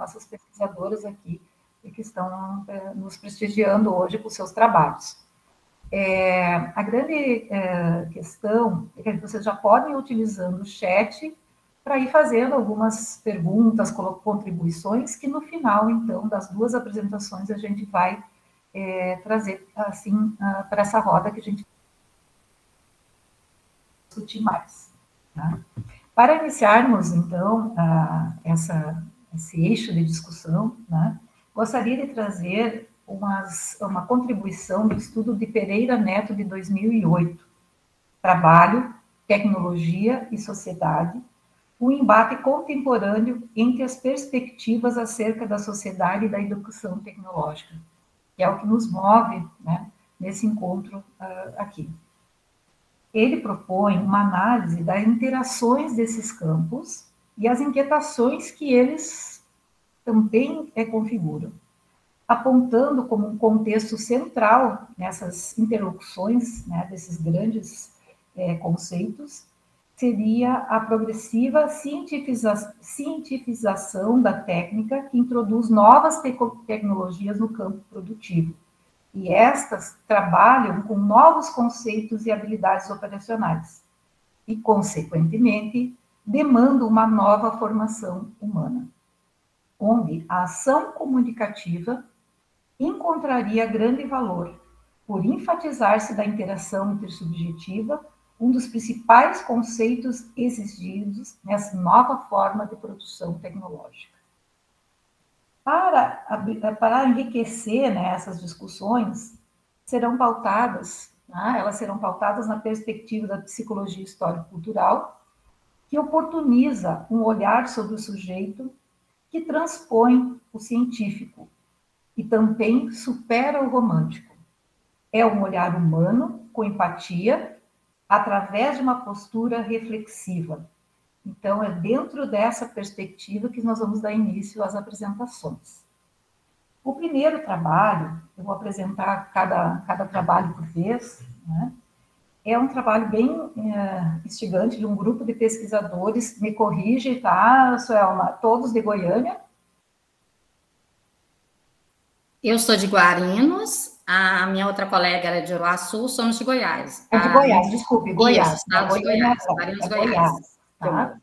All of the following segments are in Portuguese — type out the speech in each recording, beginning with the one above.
nossas pesquisadoras aqui, e que estão nos prestigiando hoje com seus trabalhos. A grande questão é que vocês já podem ir utilizando o chat para ir fazendo algumas perguntas, contribuições, que no final, então, das duas apresentações, a gente vai trazer, assim, para essa roda que a gente vai discutir mais. Tá? Para iniciarmos, então, esse eixo de discussão, né, gostaria de trazer uma contribuição do estudo de Pereira Neto, de 2008, Trabalho, Tecnologia e Sociedade, um embate contemporâneo entre as perspectivas acerca da sociedade e da educação tecnológica, que é o que nos move, né, nesse encontro aqui. Ele propõe uma análise das interações desses campos e as inquietações que eles também configuram, apontando como um contexto central nessas interlocuções, né, desses grandes conceitos, seria a progressiva cientificação da técnica, que introduz novas tecnologias no campo produtivo. E estas trabalham com novos conceitos e habilidades operacionais. E, consequentemente, demandam uma nova formação humana, onde a ação comunicativa encontraria grande valor, por enfatizar-se da interação intersubjetiva, um dos principais conceitos exigidos nessa nova forma de produção tecnológica. Para enriquecer, né, essas discussões, elas serão pautadas na perspectiva da psicologia histórico-cultural, que oportuniza um olhar sobre o sujeito que transpõe o científico e também supera o romântico. É um olhar humano, com empatia, através de uma postura reflexiva. Então, é dentro dessa perspectiva que nós vamos dar início às apresentações. O primeiro trabalho, eu vou apresentar cada trabalho por vez, né? É um trabalho bem instigante de um grupo de pesquisadores, me corrige, tá, Suelma? Todos de Goiânia? Eu sou de Guarinos, a minha outra colega era de Uruaçu, somos de Goiás. É de Goiás, desculpe, Goiás. Isso, estado de Goiás, Guarinos, Goiás. Tá?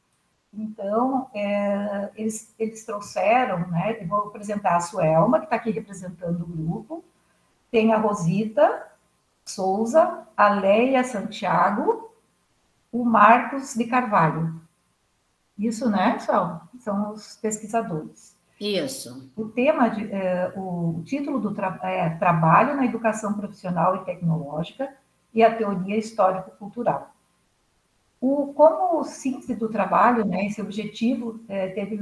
Então, eles trouxeram, né, eu vou apresentar a Suelma, que está aqui representando o grupo, tem a Rosita Souza, a Leia Santiago, o Marcos de Carvalho. Isso, né, Suelma? São os pesquisadores. Isso. O título do Trabalho na Educação Profissional e Tecnológica e a Teoria Histórico-Cultural. Como síntese do trabalho, né, esse objetivo teve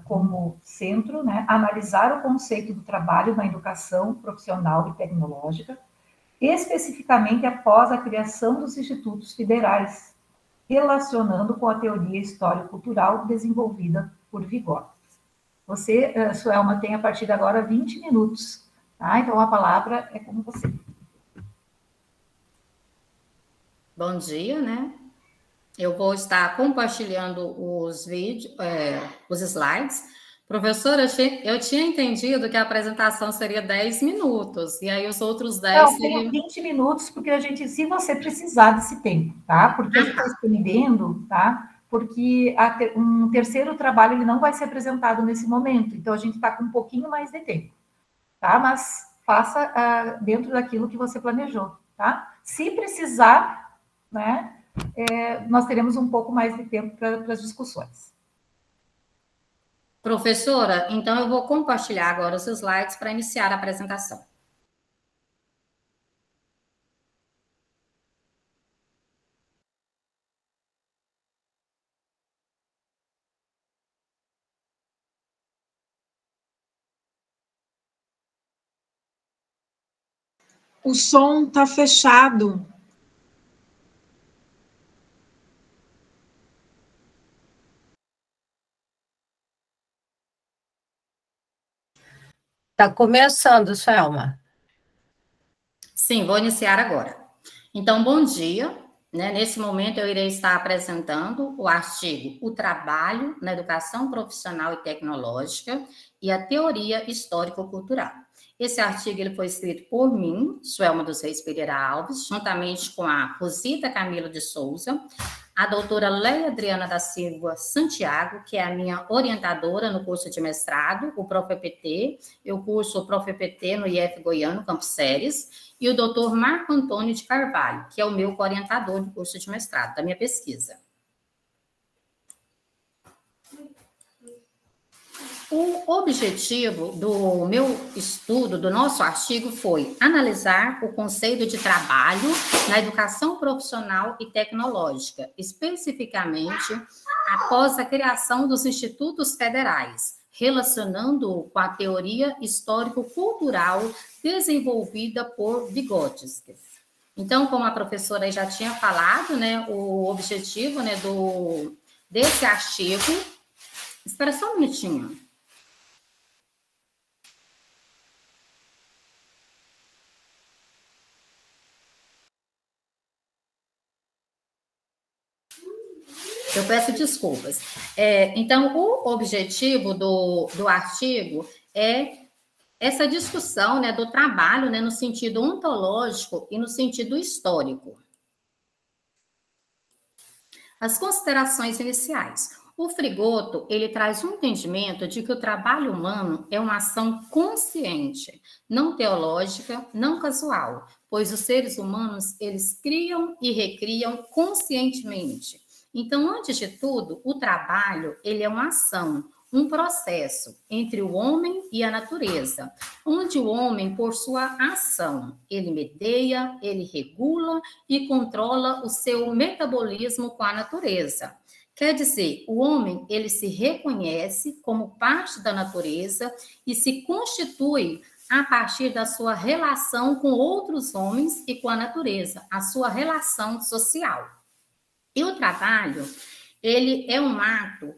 como centro, né, analisar o conceito do trabalho na educação profissional e tecnológica, especificamente após a criação dos institutos federais, relacionando com a teoria histórico-cultural desenvolvida por Vygotsky. Você, Suelma, tem a partir de agora 20 minutos, tá? Então a palavra é com você. Bom dia, né? Eu vou estar compartilhando os vídeos, os slides. Professora, eu tinha entendido que a apresentação seria 10 minutos, e aí os outros 10 Não, seriam 20 minutos, porque a gente, se você precisar desse tempo, tá? Porque a gente está estendendo, tá? Porque um terceiro trabalho ele não vai ser apresentado nesse momento, então a gente está com um pouquinho mais de tempo, tá? Mas faça dentro daquilo que você planejou, tá? Se precisar, né, nós teremos um pouco mais de tempo para as discussões. Professora, então eu vou compartilhar agora os slides para iniciar a apresentação. O som está fechado. Está começando, Suelma. Sim, vou iniciar agora. Então, bom dia. né? Nesse momento, eu irei estar apresentando o artigo O Trabalho na Educação Profissional e Tecnológica e a Teoria Histórico-Cultural. Esse artigo ele foi escrito por mim, Suelma dos Reis Pereira Alves, juntamente com a Rosita Camilo de Souza, a doutora Leia Adriana da Silva Santiago, que é a minha orientadora no curso de mestrado, o ProfEPT, eu curso o ProfEPT no IF Goiano, Campos Séries, e o doutor Marco Antônio de Carvalho, que é o meu orientador do curso de mestrado, da minha pesquisa. O objetivo do meu estudo, do nosso artigo, foi analisar o conceito de trabalho na educação profissional e tecnológica, especificamente após a criação dos institutos federais, relacionando-o com a teoria histórico-cultural desenvolvida por Vygotsky. Então, como a professora já tinha falado, né, o objetivo, né, desse artigo... Espera só um minutinho. Eu peço desculpas. Então, o objetivo do artigo é essa discussão, né, do trabalho, né, no sentido ontológico e no sentido histórico. As considerações iniciais. O Frigoto, ele traz um entendimento de que o trabalho humano é uma ação consciente, não teológica, não casual, pois os seres humanos, eles criam e recriam conscientemente. Então, antes de tudo, o trabalho, ele é uma ação, um processo entre o homem e a natureza, onde o homem, por sua ação, ele medeia, ele regula e controla o seu metabolismo com a natureza. Quer dizer, o homem, ele se reconhece como parte da natureza e se constitui a partir da sua relação com outros homens e com a natureza, a sua relação social. E o trabalho, ele é um ato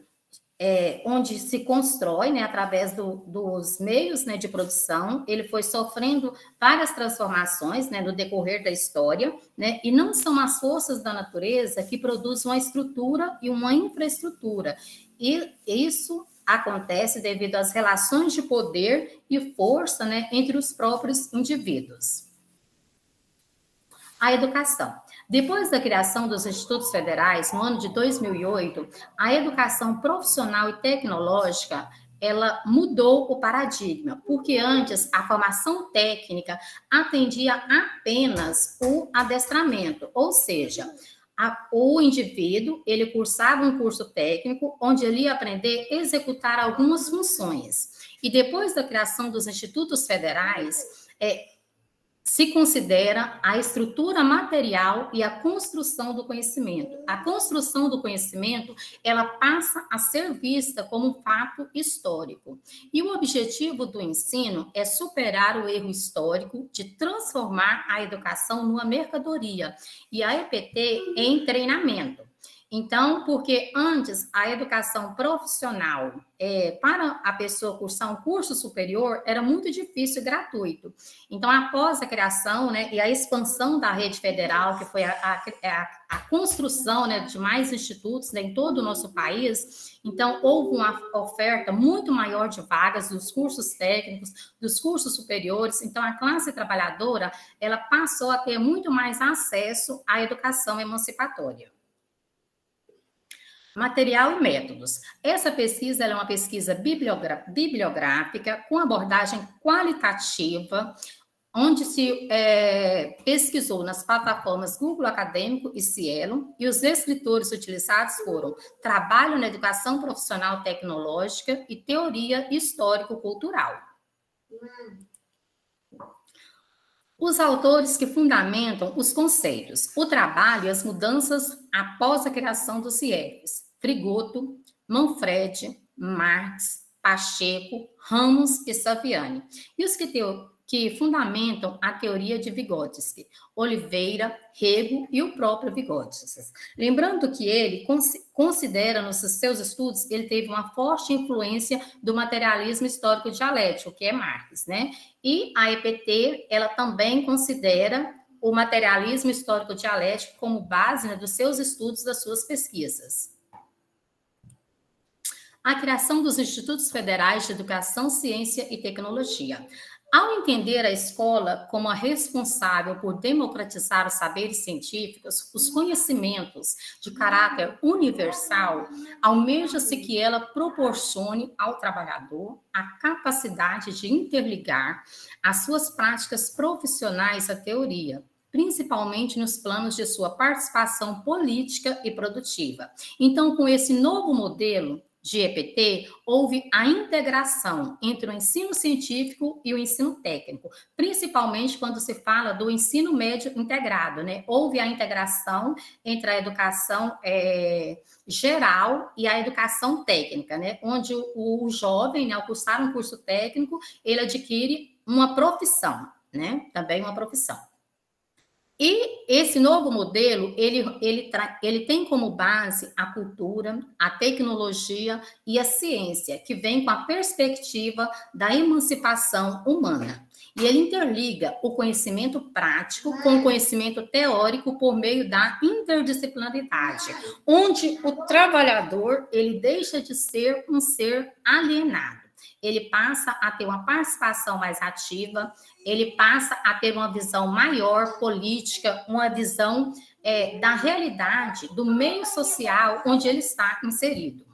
onde se constrói, né, através dos meios, né, de produção. Ele foi sofrendo várias transformações, né, no decorrer da história, né, e não são as forças da natureza que produzem uma estrutura e uma infraestrutura. E isso acontece devido às relações de poder e força, né, entre os próprios indivíduos. A educação. Depois da criação dos institutos federais, no ano de 2008, a educação profissional e tecnológica, ela mudou o paradigma, porque antes a formação técnica atendia apenas o adestramento, ou seja, o indivíduo, ele cursava um curso técnico, onde ele ia aprender a executar algumas funções. E depois da criação dos institutos federais, se considera a estrutura material e a construção do conhecimento. A construção do conhecimento, ela passa a ser vista como um fato histórico. E o objetivo do ensino é superar o erro histórico de transformar a educação numa mercadoria e a EPT em treinamento. Então, porque antes a educação profissional, para a pessoa cursar um curso superior, era muito difícil e gratuito. Então, após a criação, né, e a expansão da rede federal, que foi a construção, né, de mais institutos, né, em todo o nosso país, então houve uma oferta muito maior de vagas dos cursos técnicos, dos cursos superiores. Então, a classe trabalhadora, ela passou a ter muito mais acesso à educação emancipatória. Material e métodos. Essa pesquisa é uma pesquisa bibliográfica com abordagem qualitativa, onde se pesquisou nas plataformas Google Acadêmico e Cielo, e os escritores utilizados foram Trabalho na Educação Profissional Tecnológica e Teoria Histórico-Cultural. Os autores que fundamentam os conceitos, o trabalho e as mudanças após a criação dos IEFs, Frigoto, Manfredi, Marx, Pacheco, Ramos e Saviani. E os que fundamentam a teoria de Vygotsky, Oliveira, Rego e o próprio Vygotsky. Lembrando que ele considera nos seus estudos, ele teve uma forte influência do materialismo histórico dialético, que é Marx, né? E a EPT, ela também considera o materialismo histórico-dialético como base, né, dos seus estudos, das suas pesquisas. A criação dos Institutos Federais de Educação, Ciência e Tecnologia. Ao entender a escola como a responsável por democratizar os saberes científicos, os conhecimentos de caráter universal, almeja-se que ela proporcione ao trabalhador a capacidade de interligar as suas práticas profissionais à teoria, principalmente nos planos de sua participação política e produtiva. Então, com esse novo modelo de EPT, houve a integração entre o ensino científico e o ensino técnico, principalmente quando se fala do ensino médio integrado, né? Houve a integração entre a educação geral e a educação técnica, né? Onde o jovem, né, ao cursar um curso técnico, ele adquire uma profissão, né? Também uma profissão. E esse novo modelo, ele tem como base a cultura, a tecnologia e a ciência, que vem com a perspectiva da emancipação humana. E ele interliga o conhecimento prático com o conhecimento teórico por meio da interdisciplinaridade, onde o trabalhador, ele deixa de ser um ser alienado. Ele passa a ter uma participação mais ativa, ele passa a ter uma visão maior política, uma visão da realidade, do meio social onde ele está inserido.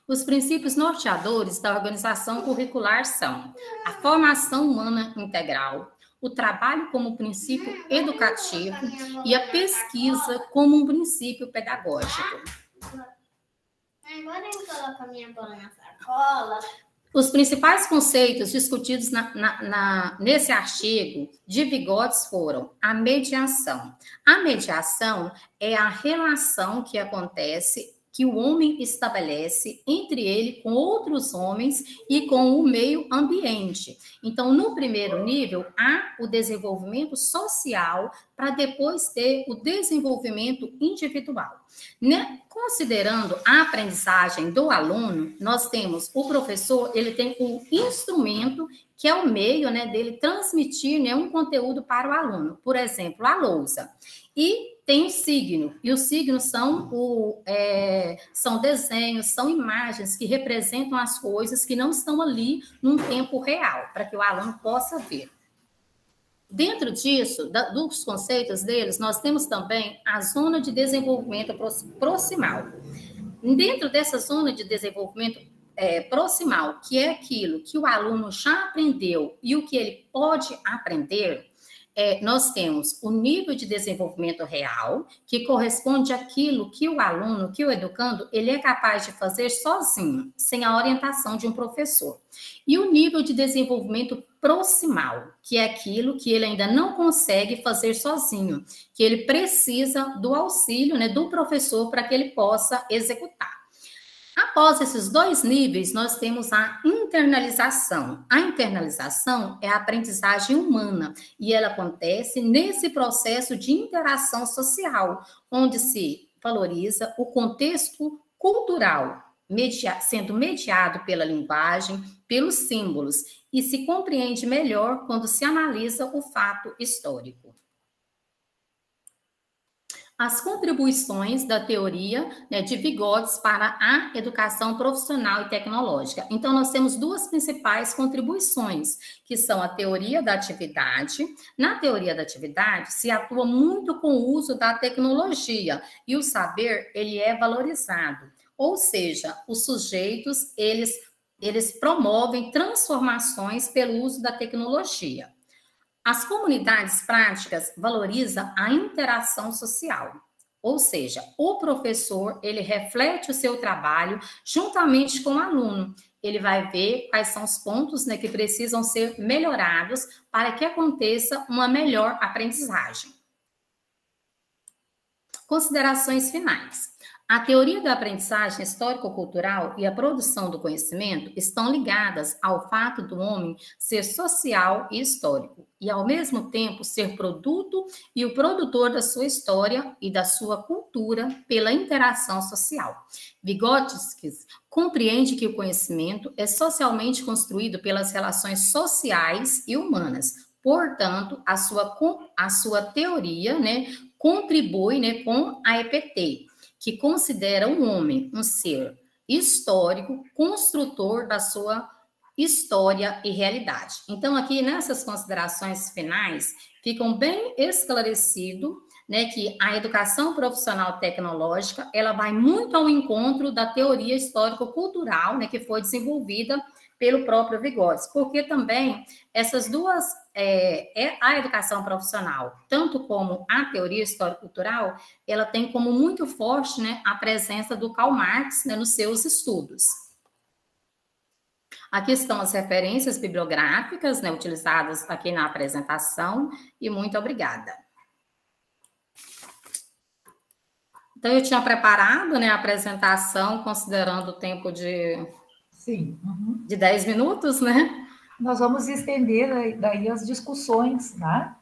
Os princípios norteadores da organização curricular são a formação humana integral, o trabalho como princípio educativo e a pesquisa como um princípio pedagógico. Agora eu coloco a minha bola na sacola. Os principais conceitos discutidos nesse artigo de Vygotsky foram a mediação. A mediação é a relação que acontece, que o homem estabelece entre ele com outros homens e com o meio ambiente. Então, no primeiro nível, há o desenvolvimento social para depois ter o desenvolvimento individual. Né? Considerando a aprendizagem do aluno, nós temos o professor, ele tem o instrumento, que é o meio, né, dele transmitir, né, um conteúdo para o aluno. Por exemplo, a lousa. E tem o signo, e os signos são desenhos, são imagens que representam as coisas que não estão ali num tempo real, para que o aluno possa ver. Dentro disso, dos conceitos deles, nós temos também a zona de desenvolvimento proximal. Dentro dessa zona de desenvolvimento proximal, que é aquilo que o aluno já aprendeu e o que ele pode aprender, nós temos o nível de desenvolvimento real, que corresponde àquilo que o aluno, que o educando, ele é capaz de fazer sozinho, sem a orientação de um professor. E o nível de desenvolvimento proximal, que é aquilo que ele ainda não consegue fazer sozinho, que ele precisa do auxílio, né, do professor para que ele possa executar. Após esses dois níveis, nós temos a internalização. A internalização é a aprendizagem humana e ela acontece nesse processo de interação social, onde se valoriza o contexto cultural, sendo mediado pela linguagem, pelos símbolos, e se compreende melhor quando se analisa o fato histórico. As contribuições da teoria, né, de Vygotsky para a educação profissional e tecnológica. Então, nós temos duas principais contribuições, que são a teoria da atividade. Na teoria da atividade, se atua muito com o uso da tecnologia e o saber, ele é valorizado. Ou seja, os sujeitos, eles promovem transformações pelo uso da tecnologia. As comunidades práticas valorizam a interação social, ou seja, o professor, ele reflete o seu trabalho juntamente com o aluno. Ele vai ver quais são os pontos, né, que precisam ser melhorados para que aconteça uma melhor aprendizagem. Considerações finais. A teoria da aprendizagem histórico-cultural e a produção do conhecimento estão ligadas ao fato do homem ser social e histórico, e ao mesmo tempo ser produto e o produtor da sua história e da sua cultura pela interação social. Vygotsky compreende que o conhecimento é socialmente construído pelas relações sociais e humanas. Portanto, a sua teoria, né, contribui, né, com a EPT, que considera o homem um ser histórico, construtor da sua história e realidade. Então, aqui nessas considerações finais, ficam bem esclarecido, né, que a educação profissional tecnológica, ela vai muito ao encontro da teoria histórico-cultural, né, que foi desenvolvida pelo próprio Vygotsky, porque também essas duas, a educação profissional, tanto como a teoria histórico-cultural, ela tem como muito forte, né, a presença do Karl Marx, né, nos seus estudos. Aqui estão as referências bibliográficas, né, utilizadas aqui na apresentação, e muito obrigada. Então, eu tinha preparado, né, a apresentação, considerando o tempo de... Sim. Uhum. De 10 minutos, né? Nós vamos estender daí as discussões, né?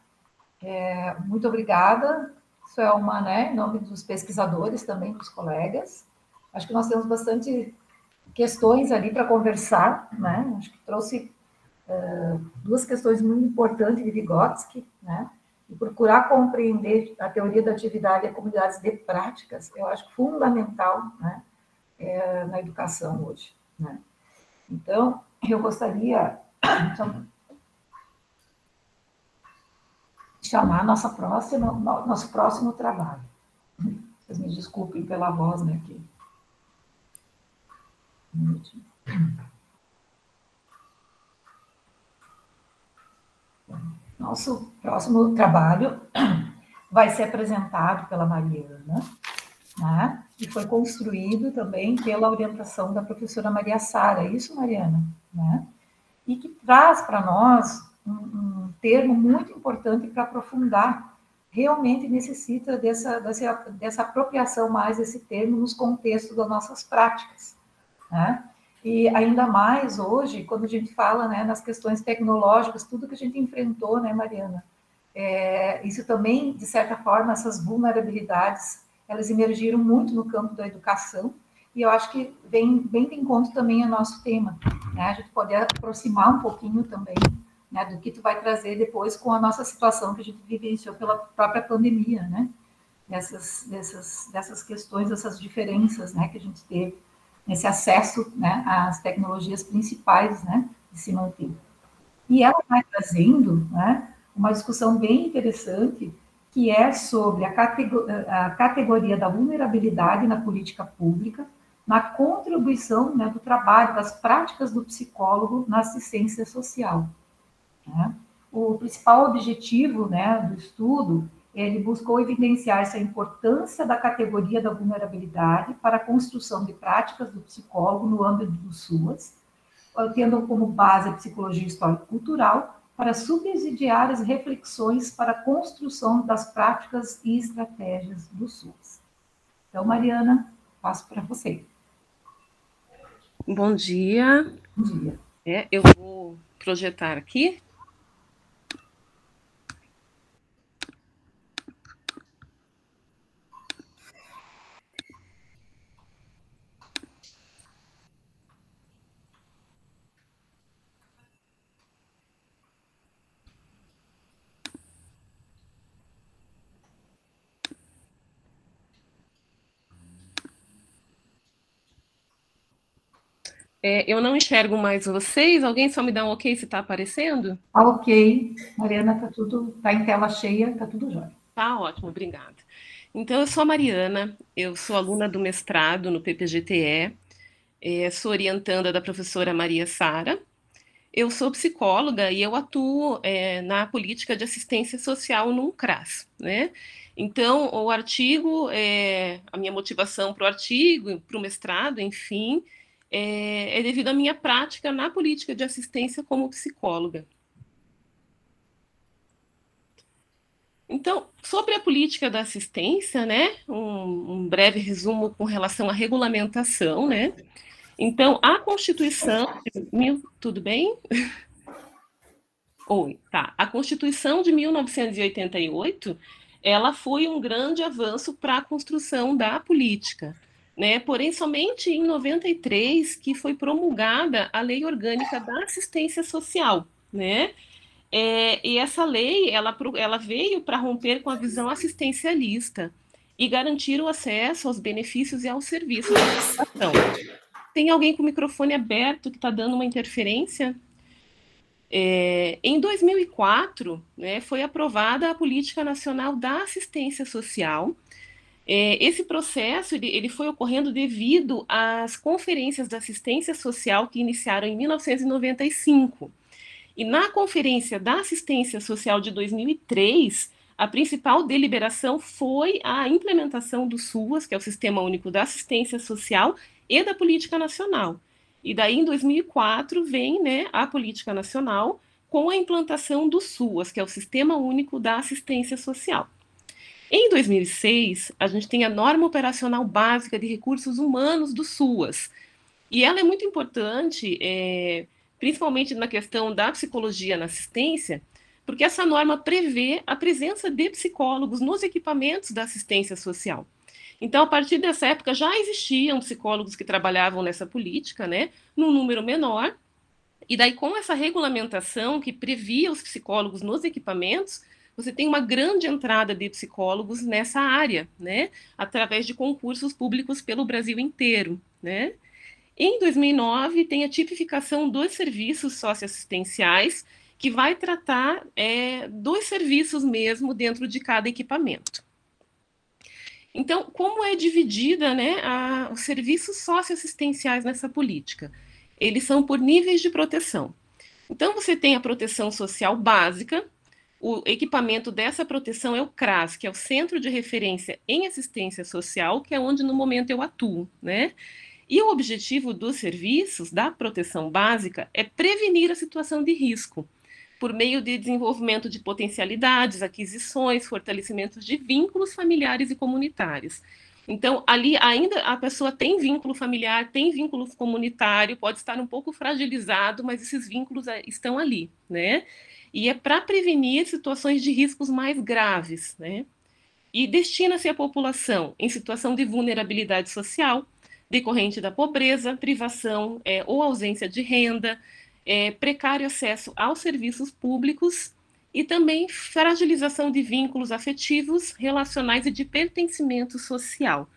Muito obrigada. Isso é uma, né, em nome dos pesquisadores, também dos colegas. Acho que nós temos bastante questões ali para conversar, né? Acho que trouxe duas questões muito importantes de Vygotsky, né? E procurar compreender a teoria da atividade e as comunidades de práticas, eu acho fundamental, né? Na educação hoje, né? Então, eu gostaria de chamar nosso próximo trabalho. Vocês me desculpem pela voz, né, aqui. Um minutinho. Nosso próximo trabalho vai ser apresentado pela Mariana, né? E foi construído também pela orientação da professora Maria Sara, isso, Mariana? Né? E que traz para nós um termo muito importante para aprofundar, realmente necessita dessa apropriação mais desse termo nos contextos das nossas práticas, né? E ainda mais hoje, quando a gente fala, né, nas questões tecnológicas, tudo que a gente enfrentou, né, Mariana? Isso também, de certa forma, essas vulnerabilidades, elas emergiram muito no campo da educação, e eu acho que vem bem de encontro também ao nosso tema, né? A gente pode aproximar um pouquinho também, né, do que tu vai trazer depois com a nossa situação que a gente vivenciou pela própria pandemia, né? Dessas questões, dessas diferenças, né, que a gente teve nesse acesso, né, às tecnologias principais, né, de se manter. E ela vai trazendo, né, uma discussão bem interessante, que é sobre a categoria da vulnerabilidade na política pública, na contribuição, né, do trabalho, das práticas do psicólogo na assistência social, né? O principal objetivo, né, do estudo, ele buscou evidenciar essa importância da categoria da vulnerabilidade para a construção de práticas do psicólogo no âmbito do SUAS, tendo como base a psicologia histórico-cultural, para subsidiar as reflexões para a construção das práticas e estratégias do SUAS. Então, Mariana, passo para você. Bom dia. Bom dia. Eu vou projetar aqui. Eu não enxergo mais vocês. Alguém só me dá um ok se está aparecendo? Tá ok. Mariana, tá em tela cheia, tá tudo jóia. Tá ótimo, obrigada. Então, eu sou a Mariana, eu sou aluna do mestrado no PPGTE, sou orientanda da professora Maria Sara. Eu sou psicóloga e eu atuo na política de assistência social no CRAS, né? Então, o artigo, a minha motivação para o artigo, para o mestrado, enfim, é devido à minha prática na política de assistência como psicóloga. Então, sobre a política da assistência, né, um breve resumo com relação à regulamentação, né? Então, a Constituição... Tudo bem? Oi, tá. A Constituição de 1988, ela foi um grande avanço para a construção da política, né? Porém, somente em 93 que foi promulgada a Lei Orgânica da Assistência Social, né? E essa lei, ela veio para romper com a visão assistencialista e garantir o acesso aos benefícios e aos serviços da população. Tem alguém com o microfone aberto que está dando uma interferência? Em 2004, né, foi aprovada a Política Nacional da Assistência Social. Esse processo ele foi ocorrendo devido às conferências da assistência social que iniciaram em 1995. E na Conferência da Assistência Social de 2003, a principal deliberação foi a implementação do SUAS, que é o Sistema Único da Assistência Social, e da Política Nacional. E daí, em 2004, vem, né, a Política Nacional com a implantação do SUAS, que é o Sistema Único da Assistência Social. Em 2006, a gente tem a Norma Operacional Básica de Recursos Humanos do SUAS. E ela é muito importante, principalmente na questão da psicologia na assistência, porque essa norma prevê a presença de psicólogos nos equipamentos da assistência social. Então, a partir dessa época, já existiam psicólogos que trabalhavam nessa política, né, num número menor, e daí, com essa regulamentação que previa os psicólogos nos equipamentos, você tem uma grande entrada de psicólogos nessa área, né, através de concursos públicos pelo Brasil inteiro, né. Em 2009, tem a tipificação dos serviços socioassistenciais, que vai tratar dos serviços mesmo dentro de cada equipamento. Então, como é dividida, né, os serviços socioassistenciais nessa política? Eles são por níveis de proteção. Então, você tem a proteção social básica, o equipamento dessa proteção é o CRAS, que é o Centro de Referência em Assistência Social, que é onde no momento eu atuo, né? E o objetivo dos serviços da proteção básica é prevenir a situação de risco, por meio de desenvolvimento de potencialidades, aquisições, fortalecimento de vínculos familiares e comunitários. Então, ali ainda a pessoa tem vínculo familiar, tem vínculo comunitário, pode estar um pouco fragilizado, mas esses vínculos estão ali, né? E é para prevenir situações de riscos mais graves, né? E destina-se à população em situação de vulnerabilidade social, decorrente da pobreza, privação ou ausência de renda, precário acesso aos serviços públicos e também fragilização de vínculos afetivos, relacionais e de pertencimento social,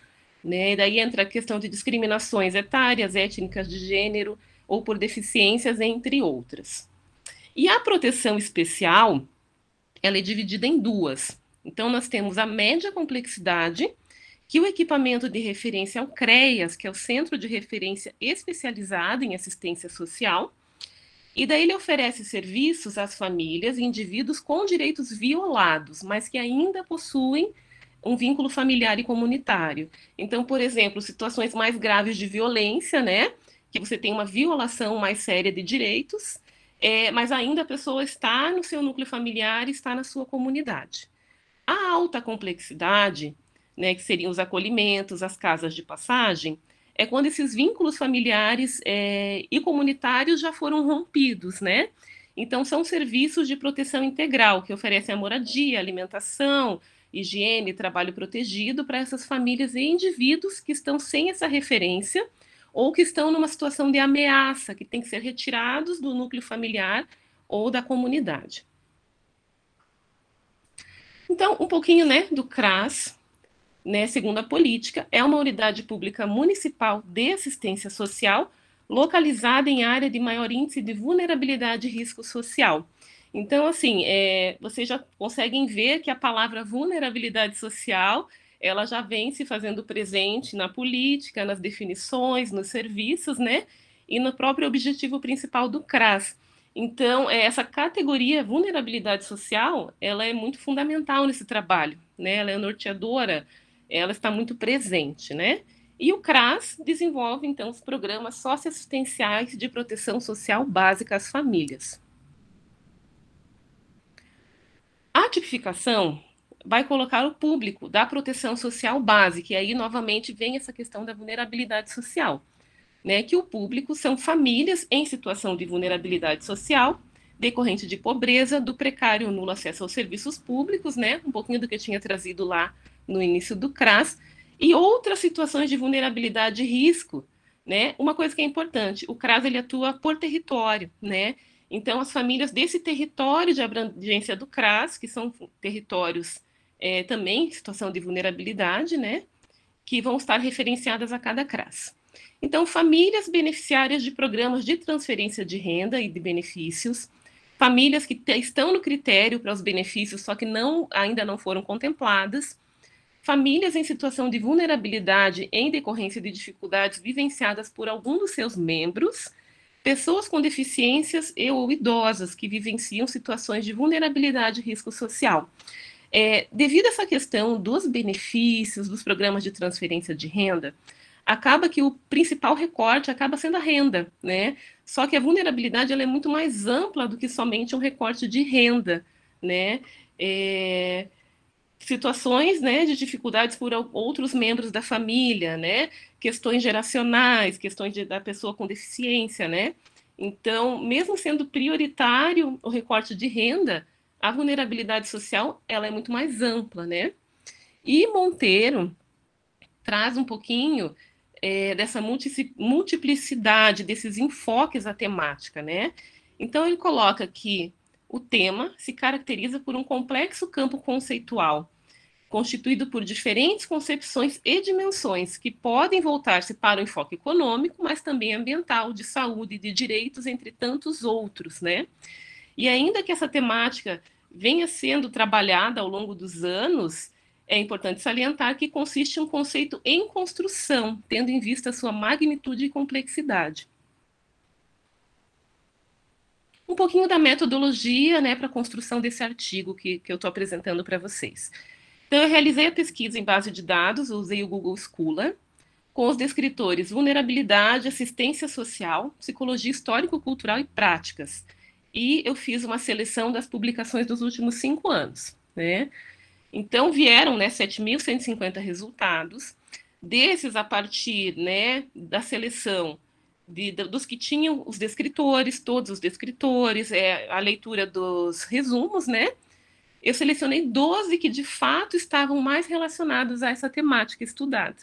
né? E daí entra a questão de discriminações etárias, étnicas, de gênero ou por deficiências, entre outras. E a proteção especial, ela é dividida em duas. Então, nós temos a média complexidade, que o equipamento de referência é o CREAS, que é o Centro de Referência Especializado em Assistência Social, e daí ele oferece serviços às famílias e indivíduos com direitos violados, mas que ainda possuem um vínculo familiar e comunitário. Então, por exemplo, situações mais graves de violência, né, que você tem uma violação mais séria de direitos, mas ainda a pessoa está no seu núcleo familiar, está na sua comunidade. A alta complexidade, né, que seriam os acolhimentos, as casas de passagem, é quando esses vínculos familiares e comunitários já foram rompidos, né? Então, são serviços de proteção integral, que oferecem a moradia, alimentação, higiene, trabalho protegido para essas famílias e indivíduos que estão sem essa referência ou que estão numa situação de ameaça, que tem que ser retirados do núcleo familiar ou da comunidade. Então, um pouquinho, né, do CRAS, né, segundo a política, é uma unidade pública municipal de assistência social localizada em área de maior índice de vulnerabilidade e risco social. Então, assim, vocês já conseguem ver que a palavra vulnerabilidade social, ela já vem se fazendo presente na política, nas definições, nos serviços, né, e no próprio objetivo principal do CRAS. Então, essa categoria vulnerabilidade social, ela é muito fundamental nesse trabalho, né, ela é norteadora, ela está muito presente, né? E o CRAS desenvolve, então, os programas socioassistenciais de proteção social básica às famílias. A tipificação vai colocar o público da proteção social básica, e aí, novamente, vem essa questão da vulnerabilidade social, né? Que o público são famílias em situação de vulnerabilidade social, decorrente de pobreza, do precário ou nulo acesso aos serviços públicos, né? Um pouquinho do que eu tinha trazido lá no início do CRAS, e outras situações de vulnerabilidade e risco, né? Uma coisa que é importante, o CRAS ele atua por território, né? Então, as famílias desse território de abrangência do CRAS, que são territórios também em situação de vulnerabilidade, né, que vão estar referenciadas a cada CRAS. Então, famílias beneficiárias de programas de transferência de renda e de benefícios, famílias que estão no critério para os benefícios, só que ainda não foram contempladas, famílias em situação de vulnerabilidade em decorrência de dificuldades vivenciadas por algum dos seus membros, pessoas com deficiências ou idosas que vivenciam situações de vulnerabilidade e risco social. Devido a essa questão dos benefícios, dos programas de transferência de renda, acaba que o principal recorte acaba sendo a renda, né? Só que a vulnerabilidade ela é muito mais ampla do que somente um recorte de renda, né? Situações, né, de dificuldades por outros membros da família, né? Questões geracionais, questões da pessoa com deficiência, né? Então, mesmo sendo prioritário o recorte de renda, a vulnerabilidade social ela é muito mais ampla, né? E Monteiro traz um pouquinho dessa multiplicidade, desses enfoques à temática, né? Então, ele coloca que o tema se caracteriza por um complexo campo conceitual, constituído por diferentes concepções e dimensões que podem voltar-se para o enfoque econômico, mas também ambiental, de saúde, de direitos, entre tantos outros, né? E ainda que essa temática venha sendo trabalhada ao longo dos anos, é importante salientar que consiste em um conceito em construção, tendo em vista sua magnitude e complexidade. Um pouquinho da metodologia, né, para a construção desse artigo que eu estou apresentando para vocês. Então, eu realizei a pesquisa em base de dados, usei o Google Scholar, com os descritores vulnerabilidade, assistência social, psicologia histórico-cultural e práticas. E eu fiz uma seleção das publicações dos últimos 5 anos, né? Então, vieram, né, 7.150 resultados. Desses, a partir, né, da seleção dos que tinham os descritores, todos os descritores, a leitura dos resumos, né? Eu selecionei 12 que, de fato, estavam mais relacionados a essa temática estudada,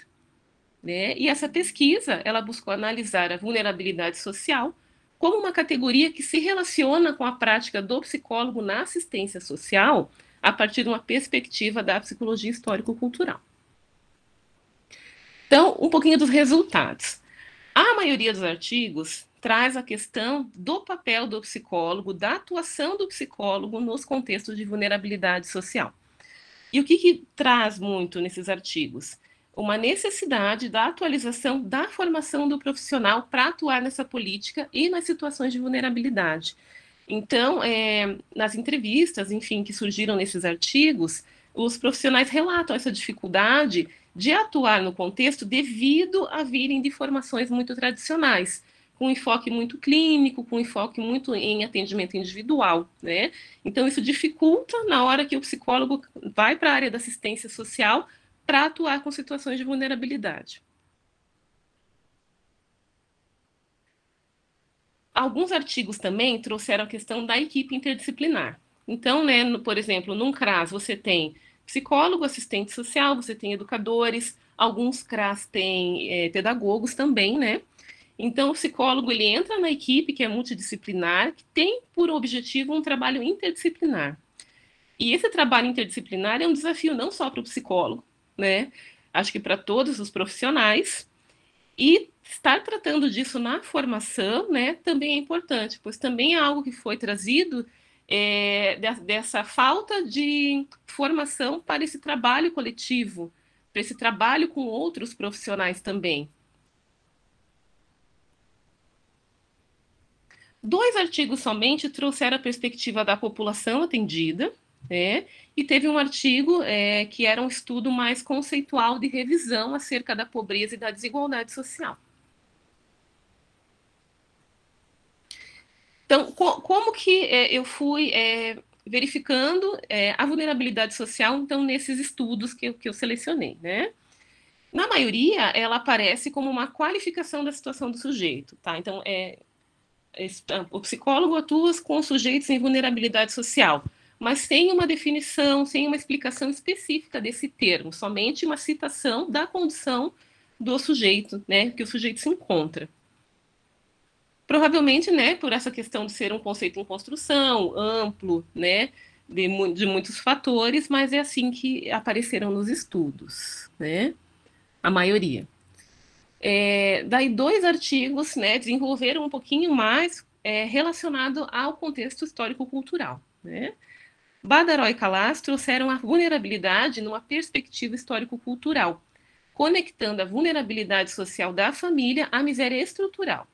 né? E essa pesquisa, ela buscou analisar a vulnerabilidade social como uma categoria que se relaciona com a prática do psicólogo na assistência social a partir de uma perspectiva da psicologia histórico-cultural. Então, um pouquinho dos resultados. A maioria dos artigos traz a questão do papel do psicólogo, da atuação do psicólogo nos contextos de vulnerabilidade social. E o que traz muito nesses artigos? Uma necessidade da atualização da formação do profissional para atuar nessa política e nas situações de vulnerabilidade. Então, nas entrevistas, enfim, que surgiram nesses artigos, os profissionais relatam essa dificuldade de atuar no contexto devido a virem de formações muito tradicionais, com enfoque muito clínico, com enfoque muito em atendimento individual, né? Então, isso dificulta na hora que o psicólogo vai para a área da assistência social para atuar com situações de vulnerabilidade. Alguns artigos também trouxeram a questão da equipe interdisciplinar. Então, né, por exemplo, num CRAS você tem psicólogo, assistente social, você tem educadores, alguns CRAS têm pedagogos também, né? Então, o psicólogo ele entra na equipe que é multidisciplinar, que tem por objetivo um trabalho interdisciplinar. E esse trabalho interdisciplinar é um desafio não só para o psicólogo, né? Acho que para todos os profissionais. E estar tratando disso na formação, né, também é importante, pois também é algo que foi trazido dessa falta de formação para esse trabalho coletivo, para esse trabalho com outros profissionais também. 2 artigos somente trouxeram a perspectiva da população atendida, né, e teve um artigo que era um estudo mais conceitual de revisão acerca da pobreza e da desigualdade social. Então, como que eu fui verificando a vulnerabilidade social, então, nesses estudos que eu selecionei, né? Na maioria, ela aparece como uma qualificação da situação do sujeito, tá? Então, o psicólogo atua com sujeitos em vulnerabilidade social, mas sem uma definição, sem uma explicação específica desse termo, somente uma citação da condição do sujeito, né, que o sujeito se encontra. Provavelmente, né, por essa questão de ser um conceito em construção, amplo, né, de muitos fatores, mas é assim que apareceram nos estudos, né, a maioria. Daí 2 artigos, né, desenvolveram um pouquinho mais relacionado ao contexto histórico-cultural, né. Badaró e Calas trouxeram a vulnerabilidade numa perspectiva histórico-cultural, conectando a vulnerabilidade social da família à miséria estrutural.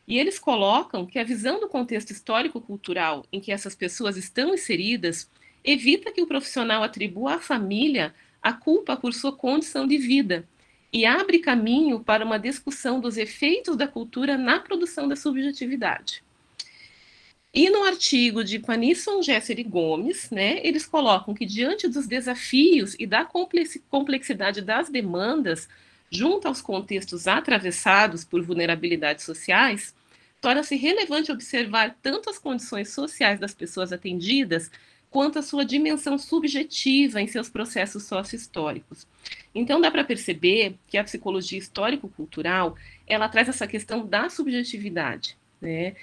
E eles colocam que a visão do contexto histórico-cultural em que essas pessoas estão inseridas evita que o profissional atribua à família a culpa por sua condição de vida e abre caminho para uma discussão dos efeitos da cultura na produção da subjetividade. E no artigo de Panisson, Gesser e Gomes, né, eles colocam que diante dos desafios e da complexidade das demandas, junto aos contextos atravessados por vulnerabilidades sociais, torna-se relevante observar tanto as condições sociais das pessoas atendidas, quanto a sua dimensão subjetiva em seus processos sócio-históricos. Então, dá para perceber que a psicologia histórico-cultural, ela traz essa questão da subjetividade, né?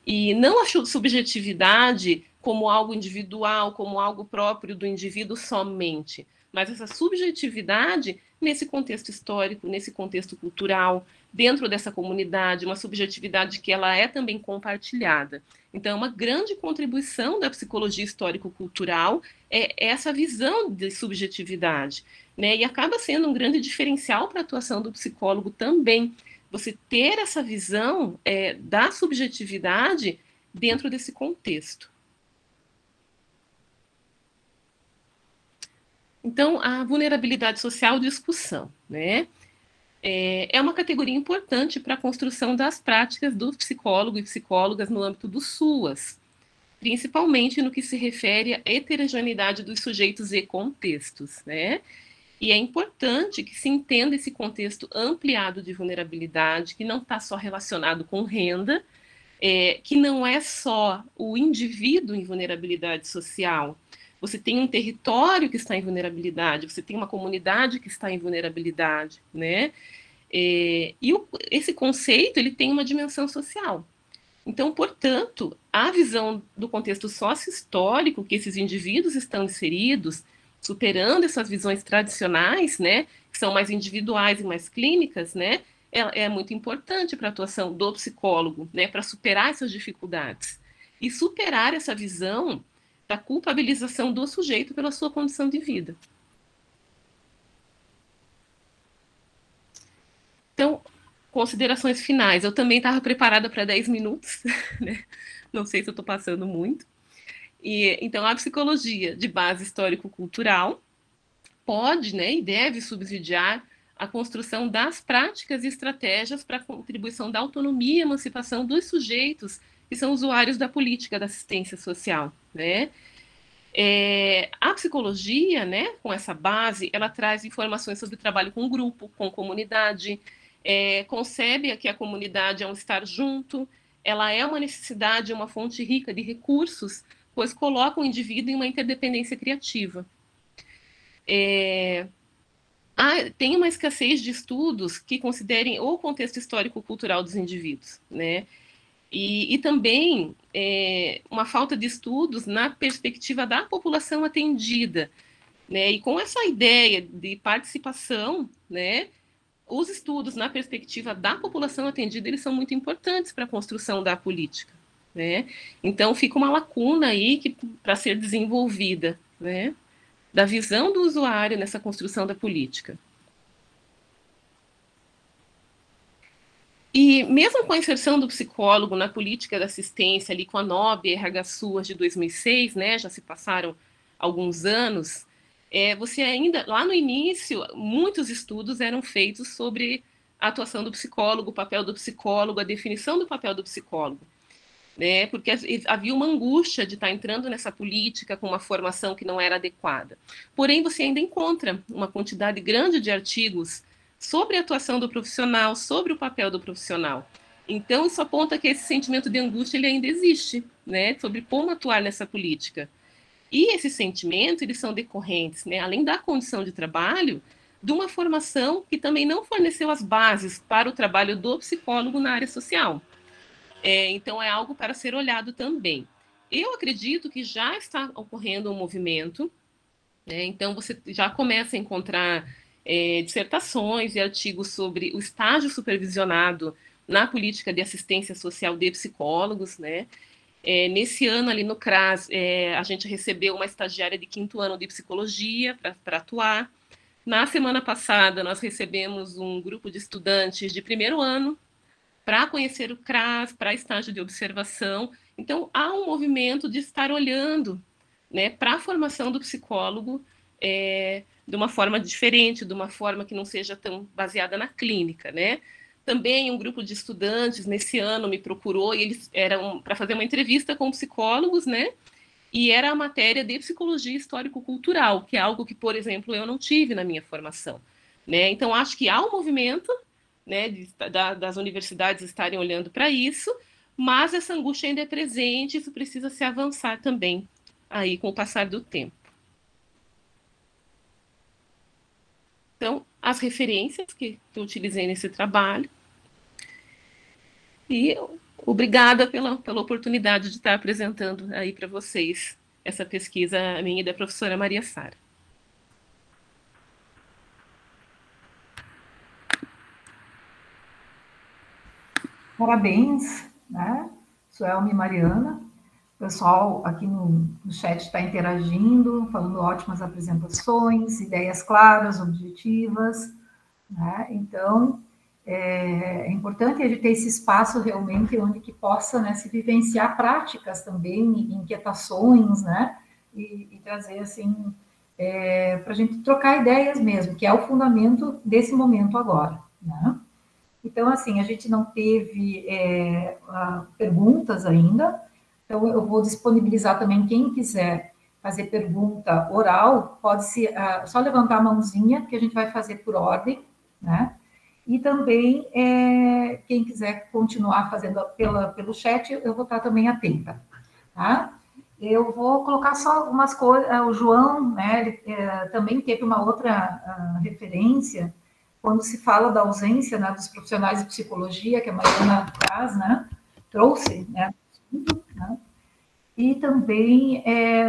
E não a subjetividade como algo individual, como algo próprio do indivíduo somente, mas essa subjetividade nesse contexto histórico, nesse contexto cultural, dentro dessa comunidade, uma subjetividade que ela é também compartilhada. Então, uma grande contribuição da psicologia histórico-cultural é essa visão de subjetividade, né? E acaba sendo um grande diferencial para a atuação do psicólogo também, você ter essa visão da subjetividade dentro desse contexto. Então, a vulnerabilidade social de discussão, né? É uma categoria importante para a construção das práticas do psicólogo e psicólogas no âmbito do SUAS, principalmente no que se refere à heterogeneidade dos sujeitos e contextos, né? E é importante que se entenda esse contexto ampliado de vulnerabilidade, que não está só relacionado com renda, que não é só o indivíduo em vulnerabilidade social. Você tem um território que está em vulnerabilidade, você tem uma comunidade que está em vulnerabilidade, né? Esse conceito ele tem uma dimensão social. Então, portanto, a visão do contexto sócio-histórico que esses indivíduos estão inseridos, superando essas visões tradicionais, né, que são mais individuais e mais clínicas, né, é muito importante para a atuação do psicólogo, né, para superar essas dificuldades e superar essa visão da culpabilização do sujeito pela sua condição de vida. Então, considerações finais. Eu também estava preparada para 10 minutos, né? Não sei se eu estou passando muito. Então, a psicologia de base histórico-cultural pode, né, e deve subsidiar a construção das práticas e estratégias para a contribuição da autonomia e emancipação dos sujeitos que são usuários da política da assistência social, né? A psicologia, né, com essa base, ela traz informações sobre o trabalho com grupo, com comunidade, concebe que a comunidade é um estar junto, ela é uma necessidade, uma fonte rica de recursos, pois coloca o indivíduo em uma interdependência criativa. Tem uma escassez de estudos que considerem o contexto histórico-cultural dos indivíduos, né? E também uma falta de estudos na perspectiva da população atendida, né? E com essa ideia de participação, né, os estudos na perspectiva da população atendida, eles são muito importantes para a construção da política, né? Então, fica uma lacuna aí para ser desenvolvida, né, da visão do usuário nessa construção da política. E mesmo com a inserção do psicólogo na política da assistência, ali com a NOB e RH SUAS de 2006, né, já se passaram alguns anos, você ainda, lá no início, muitos estudos eram feitos sobre a atuação do psicólogo, o papel do psicólogo, a definição do papel do psicólogo, né, porque havia uma angústia de estar entrando nessa política com uma formação que não era adequada. Porém, você ainda encontra uma quantidade grande de artigos sobre a atuação do profissional, sobre o papel do profissional. Então, isso aponta que esse sentimento de angústia ele ainda existe, né, sobre como atuar nessa política. E esses sentimentos, eles são decorrentes, né, além da condição de trabalho, de uma formação que também não forneceu as bases para o trabalho do psicólogo na área social. Então, é algo para ser olhado também. Eu acredito que já está ocorrendo um movimento, né? Então, você já começa a encontrar dissertações e artigos sobre o estágio supervisionado na política de assistência social de psicólogos, né? Nesse ano, ali no CRAS, a gente recebeu uma estagiária de 5º ano de psicologia para atuar. Na semana passada, nós recebemos um grupo de estudantes de 1º ano para conhecer o CRAS, para estágio de observação. Então, há um movimento de estar olhando, né, para a formação do psicólogo de uma forma diferente, de uma forma que não seja tão baseada na clínica, né? Também um grupo de estudantes, nesse ano, me procurou, e eles eram para fazer uma entrevista com psicólogos, né? E era a matéria de psicologia histórico-cultural, que é algo que, por exemplo, eu não tive na minha formação, né? Então, acho que há um movimento, né, das universidades estarem olhando para isso, mas essa angústia ainda é presente, isso precisa se avançar também aí com o passar do tempo. Então, as referências que eu utilizei nesse trabalho, e obrigada pela oportunidade de estar apresentando aí para vocês essa pesquisa minha e da professora Maria Sara. Parabéns, né, Suelma e Mariana. O pessoal aqui no chat está interagindo, falando ótimas apresentações, ideias claras, objetivas, né? Então, é importante a gente ter esse espaço realmente onde que possa, né, se vivenciar práticas também, inquietações, né, e trazer, assim, para a gente trocar ideias mesmo, que é o fundamento desse momento agora, né? Então, assim, a gente não teve perguntas ainda, então eu vou disponibilizar também, quem quiser fazer pergunta oral, pode só levantar a mãozinha, que a gente vai fazer por ordem, né? E também, quem quiser continuar fazendo pelo chat, eu vou estar também atenta, tá? Eu vou colocar só umas coisas, o João, né, ele também teve uma outra referência, quando se fala da ausência, né, dos profissionais de psicologia, que a Mariana traz, né, trouxe, né, e também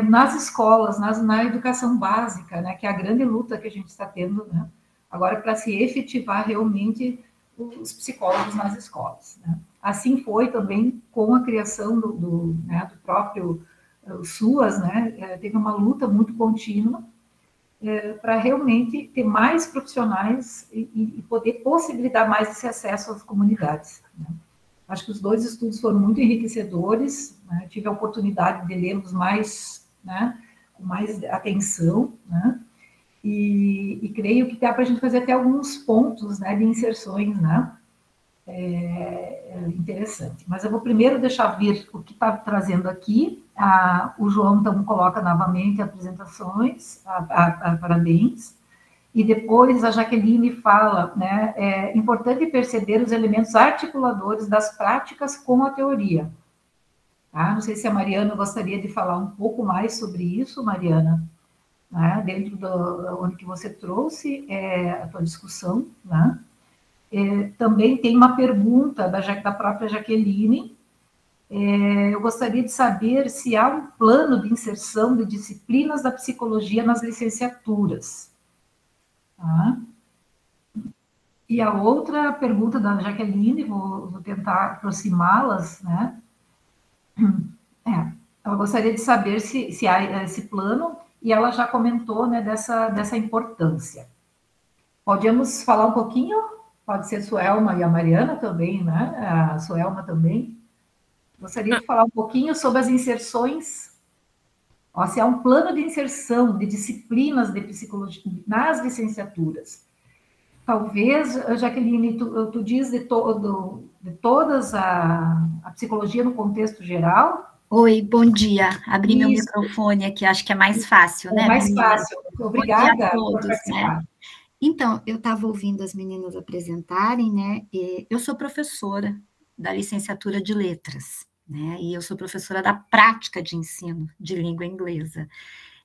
nas escolas, na educação básica, né, que é a grande luta que a gente está tendo, né, agora para se efetivar realmente os psicólogos nas escolas, né. Assim foi também com a criação do próprio SUAS, né, teve uma luta muito contínua para realmente ter mais profissionais e poder possibilitar mais esse acesso às comunidades, né. Acho que os 2 estudos foram muito enriquecedores, né? Tive a oportunidade de lê-los mais, né, com mais atenção, né? E creio que dá para a gente fazer até alguns pontos, né, de inserções, né? Interessante. Mas eu vou primeiro deixar vir o que está trazendo aqui. O João, então, coloca novamente apresentações, parabéns. E depois a Jaqueline fala, né, é importante perceber os elementos articuladores das práticas com a teoria. Tá? Não sei se a Mariana gostaria de falar um pouco mais sobre isso, Mariana, né, dentro onde que você trouxe a tua discussão, né? Também tem uma pergunta da própria Jaqueline. Eu gostaria de saber se há um plano de inserção de disciplinas da psicologia nas licenciaturas. Tá? E a outra pergunta da Jaqueline, vou tentar aproximá-las, né? Ela gostaria de saber se há esse plano, e ela já comentou, né, dessa importância. Podemos falar um pouquinho? Pode ser Suelma e a Mariana também, né? A Suelma também. Gostaria de falar um pouquinho sobre as inserções. Se há um plano de inserção de disciplinas de psicologia nas licenciaturas. Talvez, Jaqueline, tu diz de todas a psicologia no contexto geral? Oi, bom dia. Abri meu microfone aqui, acho que é mais fácil, né? Mais fácil. Obrigada. Bom dia a todos, né? Então, eu estava ouvindo as meninas apresentarem, né? Eu sou professora da licenciatura de letras, né? E eu sou professora da prática de ensino de língua inglesa.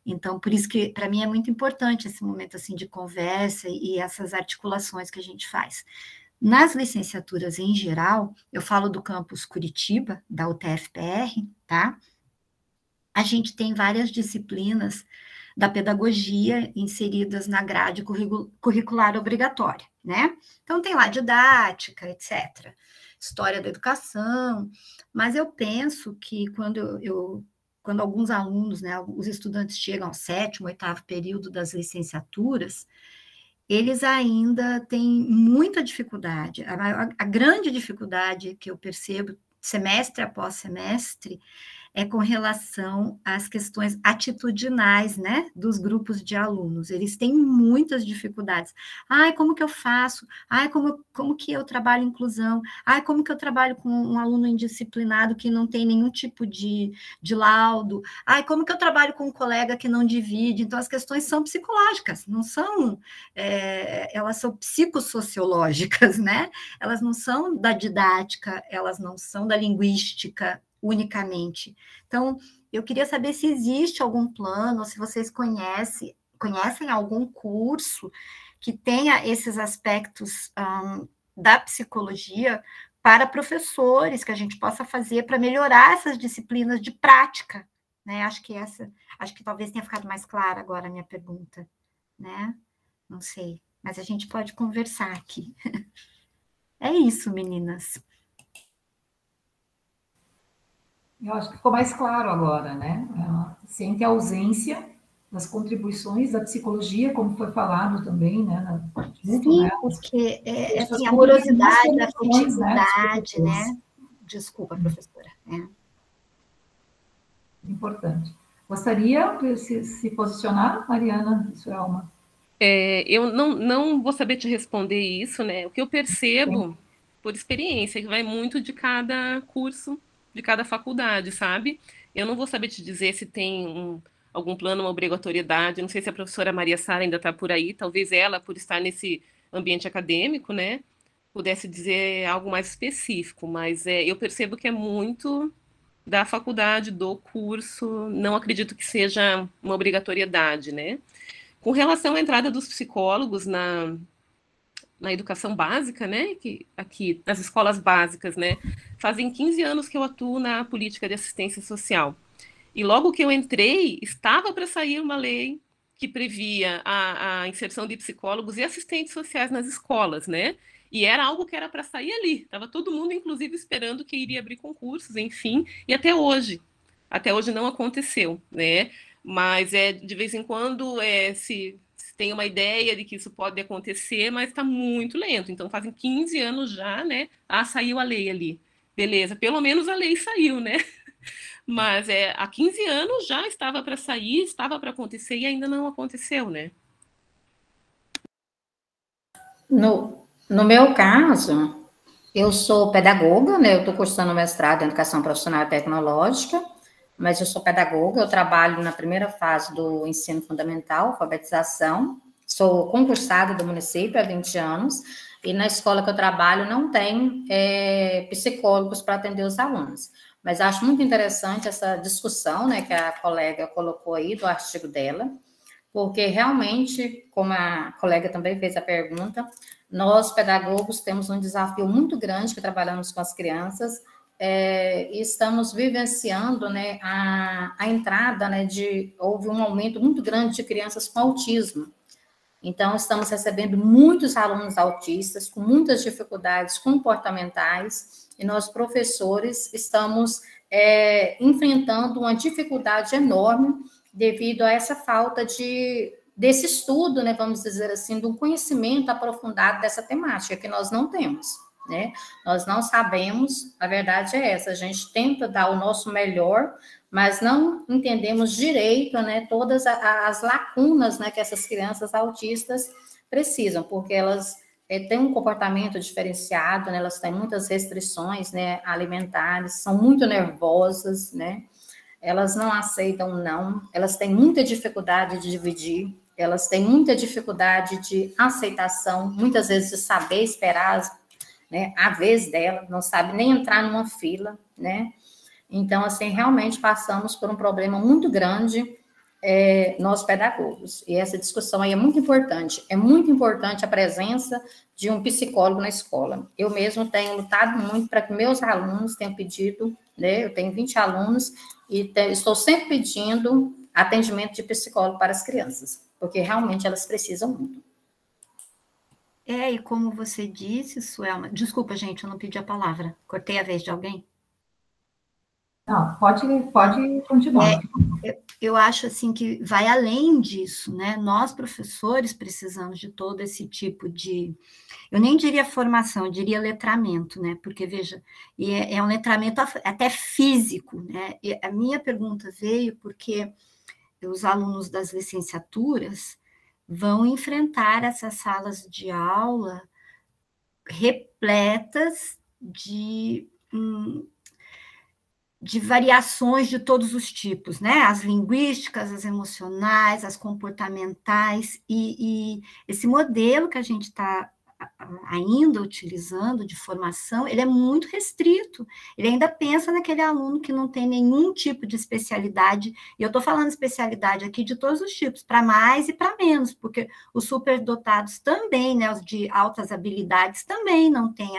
Então, por isso que, para mim, é muito importante esse momento, assim, de conversa e essas articulações que a gente faz. Nas licenciaturas em geral, eu falo do campus Curitiba, da UTF-PR, tá? A gente tem várias disciplinas da pedagogia inseridas na grade curricular obrigatória, né? Então, tem lá didática, etc., história da educação, mas eu penso que quando alguns alunos, né, os estudantes chegam ao 7º, 8º período das licenciaturas, eles ainda têm muita dificuldade. A grande dificuldade que eu percebo, semestre após semestre, é com relação às questões atitudinais, né, dos grupos de alunos. Eles têm muitas dificuldades. Ai, como que eu faço? Ai, como que eu trabalho inclusão? Ai, como que eu trabalho com um aluno indisciplinado que não tem nenhum tipo de laudo? Ai, como que eu trabalho com um colega que não divide? Então, as questões são psicológicas, não são... elas são psicossociológicas, né? Elas não são da didática, elas não são da linguística, unicamente. Então, eu queria saber se existe algum plano, se vocês conhecem algum curso que tenha esses aspectos da psicologia para professores, que a gente possa fazer para melhorar essas disciplinas de prática, né? Acho que talvez tenha ficado mais clara agora a minha pergunta, né? Não sei, mas a gente pode conversar aqui. É isso, meninas. Eu acho que ficou mais claro agora, né? Ela sente a ausência das contribuições da psicologia, como foi falado também, né? Sim, né? porque assim, a morosidade, a afetividade, né? Desculpa, professora. Importante. Gostaria de se posicionar, Mariana Suelma? Eu não vou saber te responder isso, né? O que eu percebo, Sim, por experiência, é que vai muito de cada curso, de cada faculdade, sabe? Eu não vou saber te dizer se tem algum plano, uma obrigatoriedade. Não sei se a professora Maria Sara ainda está por aí. Talvez ela, por estar nesse ambiente acadêmico, né, pudesse dizer algo mais específico. Mas eu percebo que é muito da faculdade, do curso. Não acredito que seja uma obrigatoriedade, né? Com relação à entrada dos psicólogos na educação básica, né, que aqui nas escolas básicas, né, fazem 15 anos que eu atuo na política de assistência social. E logo que eu entrei, estava para sair uma lei que previa a inserção de psicólogos e assistentes sociais nas escolas, né? E era algo que era para sair ali. Estava todo mundo, inclusive, esperando que iria abrir concursos, enfim. E até hoje não aconteceu, né? Mas de vez em quando se tem uma ideia de que isso pode acontecer, mas está muito lento. Então fazem 15 anos já, né? Saiu a lei ali. Beleza, pelo menos a lei saiu, né? Mas há 15 anos já estava para sair, estava para acontecer e ainda não aconteceu, né? No meu caso, eu sou pedagoga, né? Eu estou cursando mestrado em Educação Profissional e Tecnológica, mas eu sou pedagoga, eu trabalho na primeira fase do ensino fundamental, alfabetização, sou concursada do município há 20 anos, e na escola que eu trabalho não tem psicólogos para atender os alunos. Mas acho muito interessante essa discussão, né, que a colega colocou aí, do artigo dela, porque realmente, como a colega também fez a pergunta, nós, pedagogos, temos um desafio muito grande que trabalhamos com as crianças, e estamos vivenciando, né, a entrada, né, houve um aumento muito grande de crianças com autismo. Então, estamos recebendo muitos alunos autistas com muitas dificuldades comportamentais, e nós, professores, estamos enfrentando uma dificuldade enorme devido a essa falta desse estudo, né, vamos dizer assim, de um conhecimento aprofundado dessa temática, que nós não temos, né? Nós não sabemos, a verdade é essa, a gente tenta dar o nosso melhor, mas não entendemos direito, né, todas as lacunas, né, que essas crianças autistas precisam, porque elas têm um comportamento diferenciado, né, elas têm muitas restrições, né, alimentares, são muito nervosas, né, elas não aceitam não, elas têm muita dificuldade de dividir, elas têm muita dificuldade de aceitação, muitas vezes de saber esperar, né, a vez dela, não sabe nem entrar numa fila, né? Então, assim, realmente passamos por um problema muito grande nós pedagogos. E essa discussão aí é muito importante. É muito importante a presença de um psicólogo na escola. Eu mesmo tenho lutado muito para que meus alunos tenham pedido, né? Eu tenho 20 alunos e estou sempre pedindo atendimento de psicólogo para as crianças, porque realmente elas precisam muito. E como você disse, Suelma, desculpa, gente, eu não pedi a palavra, cortei a vez de alguém? Não, pode continuar. Eu acho assim que vai além disso, né? Nós, professores, precisamos de todo esse tipo de, eu nem diria formação, eu diria letramento, né? Porque, veja, é um letramento até físico, né? E a minha pergunta veio porque os alunos das licenciaturas vão enfrentar essas salas de aula repletas de variações de todos os tipos, né? As linguísticas, as emocionais, as comportamentais, e esse modelo que a gente está ainda utilizando de formação, ele é muito restrito, ele ainda pensa naquele aluno que não tem nenhum tipo de especialidade, e eu estou falando especialidade aqui de todos os tipos, para mais e para menos, porque os superdotados também, né, os de altas habilidades também não têm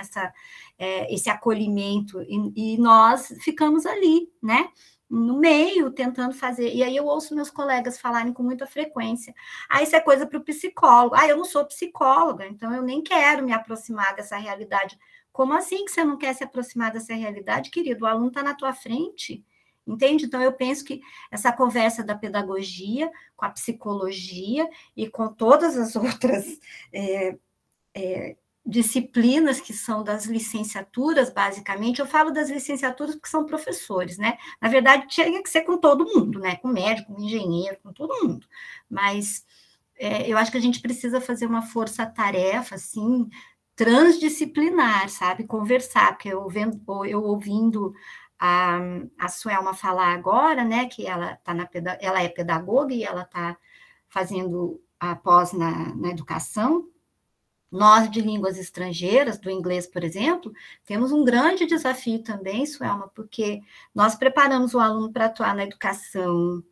esse acolhimento, e nós ficamos ali, né, no meio, tentando fazer, e aí eu ouço meus colegas falarem com muita frequência, isso é coisa para o psicólogo, eu não sou psicóloga, então eu nem quero me aproximar dessa realidade. Como assim que você não quer se aproximar dessa realidade, querido? O aluno está na tua frente, entende? Então eu penso que essa conversa da pedagogia, com a psicologia e com todas as outras disciplinas que são das licenciaturas, basicamente, eu falo das licenciaturas porque são professores, né? Na verdade, tinha que ser com todo mundo, né? Com médico, com engenheiro, com todo mundo. Mas eu acho que a gente precisa fazer uma força-tarefa, assim, transdisciplinar, sabe? Conversar, porque eu ouvindo a Suelma falar agora, né? Que ela é pedagoga e ela está fazendo a pós na educação. Nós, de línguas estrangeiras, do inglês, por exemplo, temos um grande desafio também, Suelma, porque nós preparamos o aluno para atuar na educação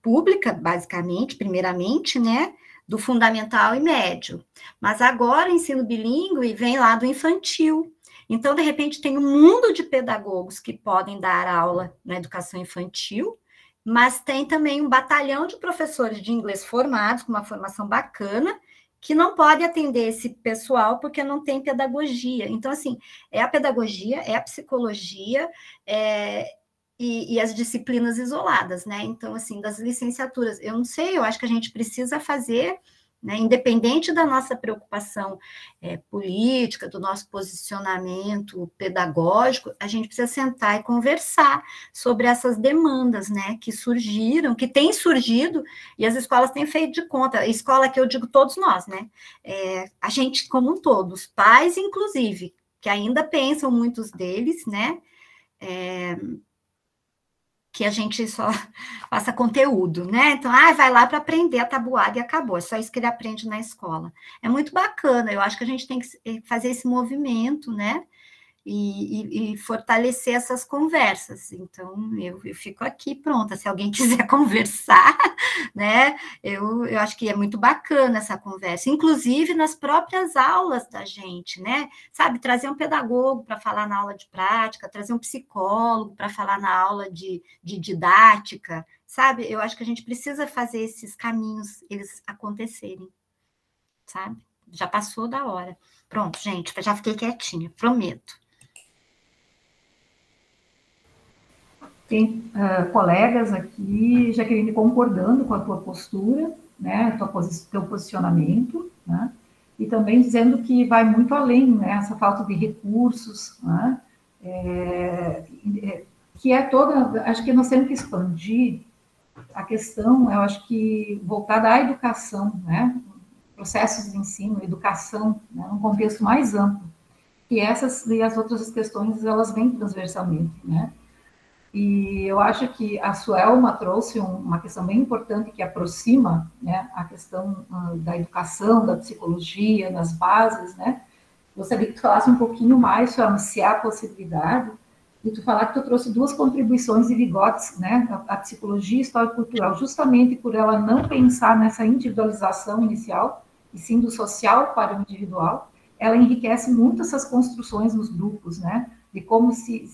pública, basicamente, primeiramente, né, do fundamental e médio. Mas agora, o ensino bilíngue vem lá do infantil. Então, de repente, tem um mundo de pedagogos que podem dar aula na educação infantil, mas tem também um batalhão de professores de inglês formados, com uma formação bacana, que não pode atender esse pessoal porque não tem pedagogia. Então, assim, é a pedagogia, é a psicologia, e as disciplinas isoladas, né? Então, assim, das licenciaturas, eu não sei, eu acho que a gente precisa fazer, né, independente da nossa preocupação política, do nosso posicionamento pedagógico, a gente precisa sentar e conversar sobre essas demandas, né, que surgiram, que têm surgido, e as escolas têm feito de conta. A escola que eu digo todos nós, né, a gente como um todo, os pais, inclusive, que ainda pensam, muitos deles, né, que a gente só passa conteúdo, né? Então, vai lá para aprender a tabuada e acabou. É só isso que ele aprende na escola. É muito bacana, eu acho que a gente tem que fazer esse movimento, né? E fortalecer essas conversas. Então, eu fico aqui pronta. Se alguém quiser conversar, né? Eu acho que é muito bacana essa conversa, inclusive nas próprias aulas da gente, né? Sabe, trazer um pedagogo para falar na aula de prática, trazer um psicólogo para falar na aula de didática, sabe? Eu acho que a gente precisa fazer esses caminhos, eles acontecerem, sabe? Já passou da hora. Pronto, gente, já fiquei quietinha, prometo. Tem colegas aqui, Jaqueline, concordando com a tua postura, né, teu posicionamento, né, e também dizendo que vai muito além, né, essa falta de recursos, né, que é toda, acho que nós temos que expandir a questão, eu acho que voltada à educação, né, processos de ensino, educação, né, num contexto mais amplo, que essas e as outras questões, elas vêm transversalmente, né. E eu acho que a Suelma trouxe uma questão bem importante que aproxima, né, a questão da educação, da psicologia, das bases, né. Gostaria que tu falasse um pouquinho mais, Suelma, se há possibilidade e tu falar que tu trouxe duas contribuições de Vygotsky, né, a psicologia histórico-cultural, justamente por ela não pensar nessa individualização inicial, e sim do social para o individual, ela enriquece muito essas construções nos grupos, né, de como se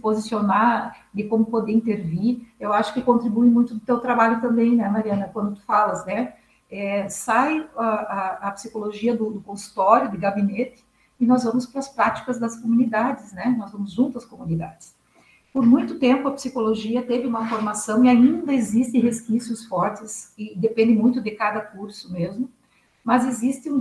posicionar, de como poder intervir. Eu acho que contribui muito do teu trabalho também, né, Mariana, quando tu falas, né, sai a psicologia do consultório, do gabinete, e nós vamos para as práticas das comunidades, né? Nós vamos junto às comunidades. Por muito tempo, a psicologia teve uma formação, e ainda existem resquícios fortes, e depende muito de cada curso mesmo, mas existem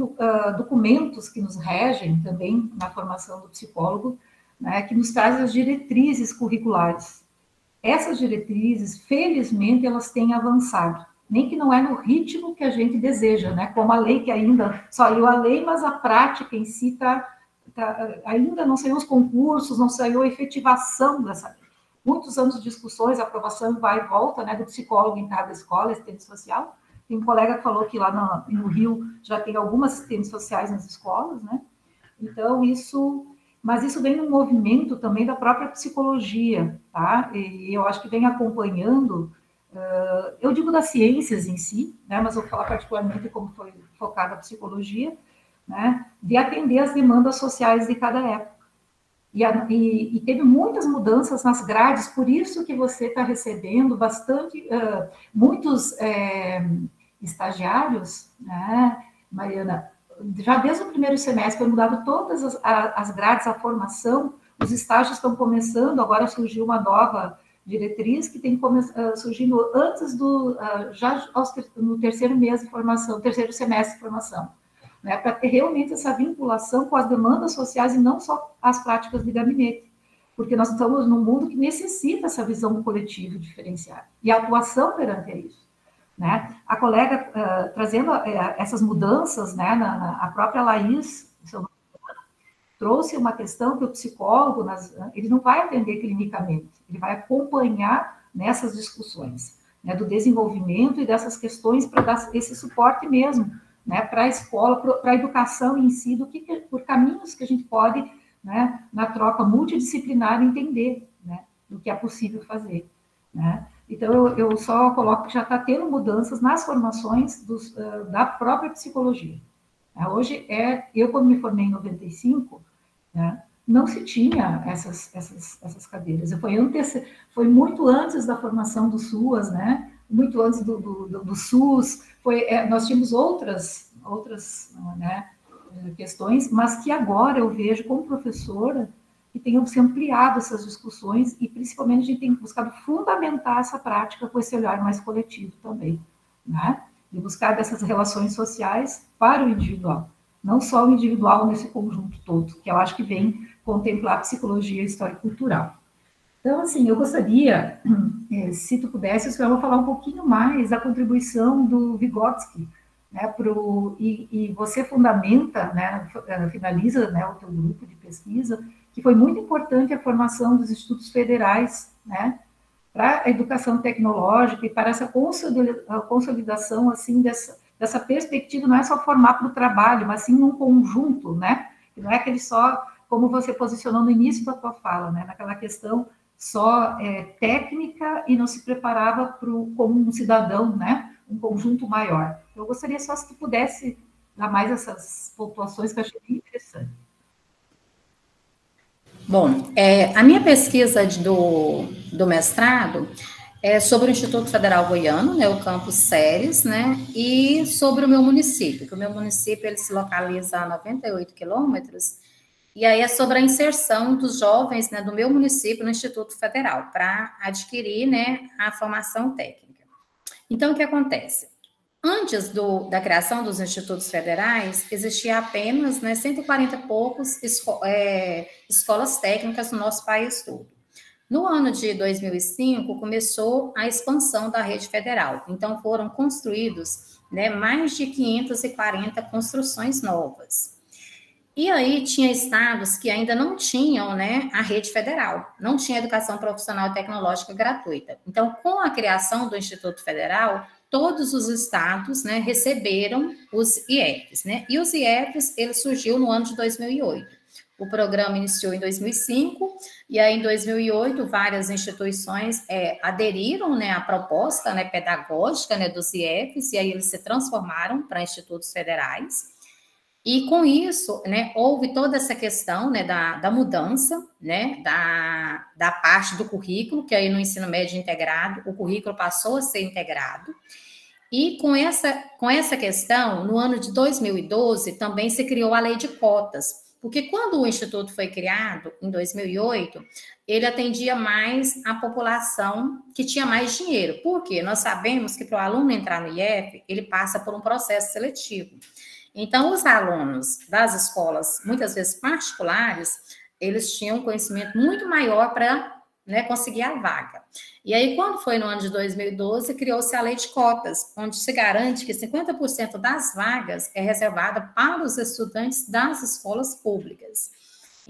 documentos que nos regem também na formação do psicólogo, né, que nos trazem as diretrizes curriculares. Essas diretrizes, felizmente, elas têm avançado, nem que não é no ritmo que a gente deseja, né? Como a lei, que ainda saiu a lei, mas a prática em si ainda não saiu os concursos, não saiu a efetivação dessa lei. Muitos anos de discussões, aprovação vai e volta, né, do psicólogo em cada escola, assistente social. Tem um colega que falou que lá no Rio já tem algumas assistentes sociais nas escolas, né? Então, mas isso vem no movimento também da própria psicologia, tá? E eu acho que vem acompanhando, eu digo das ciências em si, né, mas vou falar particularmente como foi focada a psicologia, né, de atender as demandas sociais de cada época. E teve muitas mudanças nas grades, por isso que você está recebendo muitos estagiários, né, Mariana, já desde o primeiro semestre foi mudado todas as grades, a formação, os estágios estão começando, agora surgiu uma nova diretriz que tem surgindo antes no terceiro mês de formação, terceiro semestre de formação, né, para ter realmente essa vinculação com as demandas sociais e não só as práticas de gabinete, porque nós estamos num mundo que necessita essa visão do coletivo diferenciada e a atuação perante isso, né? A colega trazendo essas mudanças, né, a própria Laís trouxe uma questão que o psicólogo, ele não vai atender clinicamente, ele vai acompanhar nessas discussões, né, do desenvolvimento e dessas questões para dar esse suporte mesmo, né, para a escola, para a educação em si, por caminhos que a gente pode, né, na troca multidisciplinar, entender, né, do que é possível fazer, né. Então, eu só coloco que já está tendo mudanças nas formações da própria psicologia. Hoje, eu quando me formei em 95, né, não se tinha essas cadeiras. Foi muito antes da formação do SUAS, né, muito antes do SUS, nós tínhamos outras né, questões, mas que agora eu vejo como professora que tenham se ampliado essas discussões e, principalmente, a gente tem buscado fundamentar essa prática com esse olhar mais coletivo também, né? De buscar dessas relações sociais para o individual, não só o individual nesse conjunto todo, que eu acho que vem contemplar a psicologia histórico-cultural. Então, assim, eu gostaria, se tu pudesse, eu vou falar um pouquinho mais da contribuição do Vygotsky, né, e você fundamenta, né, finaliza, né, o teu grupo de pesquisa, que foi muito importante a formação dos institutos federais, né, para a educação tecnológica e para essa consolidação, assim, dessa perspectiva, não é só formar para o trabalho, mas sim num conjunto, né, que não é aquele só, como você posicionou no início da tua fala, né, naquela questão só técnica e não se preparava como um cidadão, né, um conjunto maior. Eu gostaria só se tu pudesse dar mais essas pontuações que eu achei bem interessante. Bom, a minha pesquisa do mestrado é sobre o Instituto Federal Goiano, né, o campus Ceres, né, e sobre o meu município, que o meu município ele se localiza a 98 quilômetros, e aí é sobre a inserção dos jovens, né, do meu município no Instituto Federal, para adquirir, né, a formação técnica. Então, o que acontece? Antes da criação dos institutos federais, existia apenas, né, 140 e poucos escolas técnicas no nosso país todo. No ano de 2005, começou a expansão da rede federal. Então, foram construídos, né, mais de 540 construções novas. E aí, tinha estados que ainda não tinham, né, a rede federal, não tinha educação profissional e tecnológica gratuita. Então, com a criação do Instituto Federal, todos os estados, né, receberam os IEFs, né? E os IEFs, ele surgiu no ano de 2008. O programa iniciou em 2005, e aí em 2008 várias instituições aderiram, né, à proposta, né, pedagógica, né, dos IEFs, e aí eles se transformaram para institutos federais. E com isso, né, houve toda essa questão, né, da mudança, né, da parte do currículo, que aí no ensino médio integrado, o currículo passou a ser integrado. E com essa questão, no ano de 2012, também se criou a lei de cotas, porque quando o Instituto foi criado, em 2008, ele atendia mais a população que tinha mais dinheiro. Por quê? Nós sabemos que para o aluno entrar no IEF, ele passa por um processo seletivo. Então, os alunos das escolas, muitas vezes particulares, eles tinham um conhecimento muito maior para, né, conseguir a vaga. E aí, quando foi no ano de 2012, criou-se a lei de cotas, onde se garante que 50% das vagas é reservada para os estudantes das escolas públicas.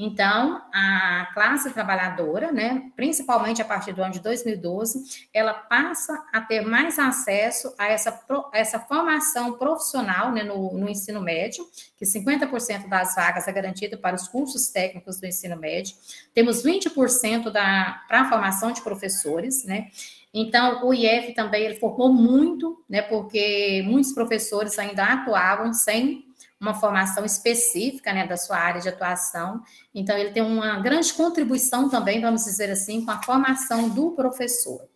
Então, a classe trabalhadora, né, principalmente a partir do ano de 2012, ela passa a ter mais acesso a essa formação profissional, né, no ensino médio, que 50% das vagas é garantida para os cursos técnicos do ensino médio. Temos 20% para a formação de professores, né? Então, o IEF também ele formou muito, né, porque muitos professores ainda atuavam sem uma formação específica, né, da sua área de atuação. Então, ele tem uma grande contribuição também, vamos dizer assim, com a formação do professor.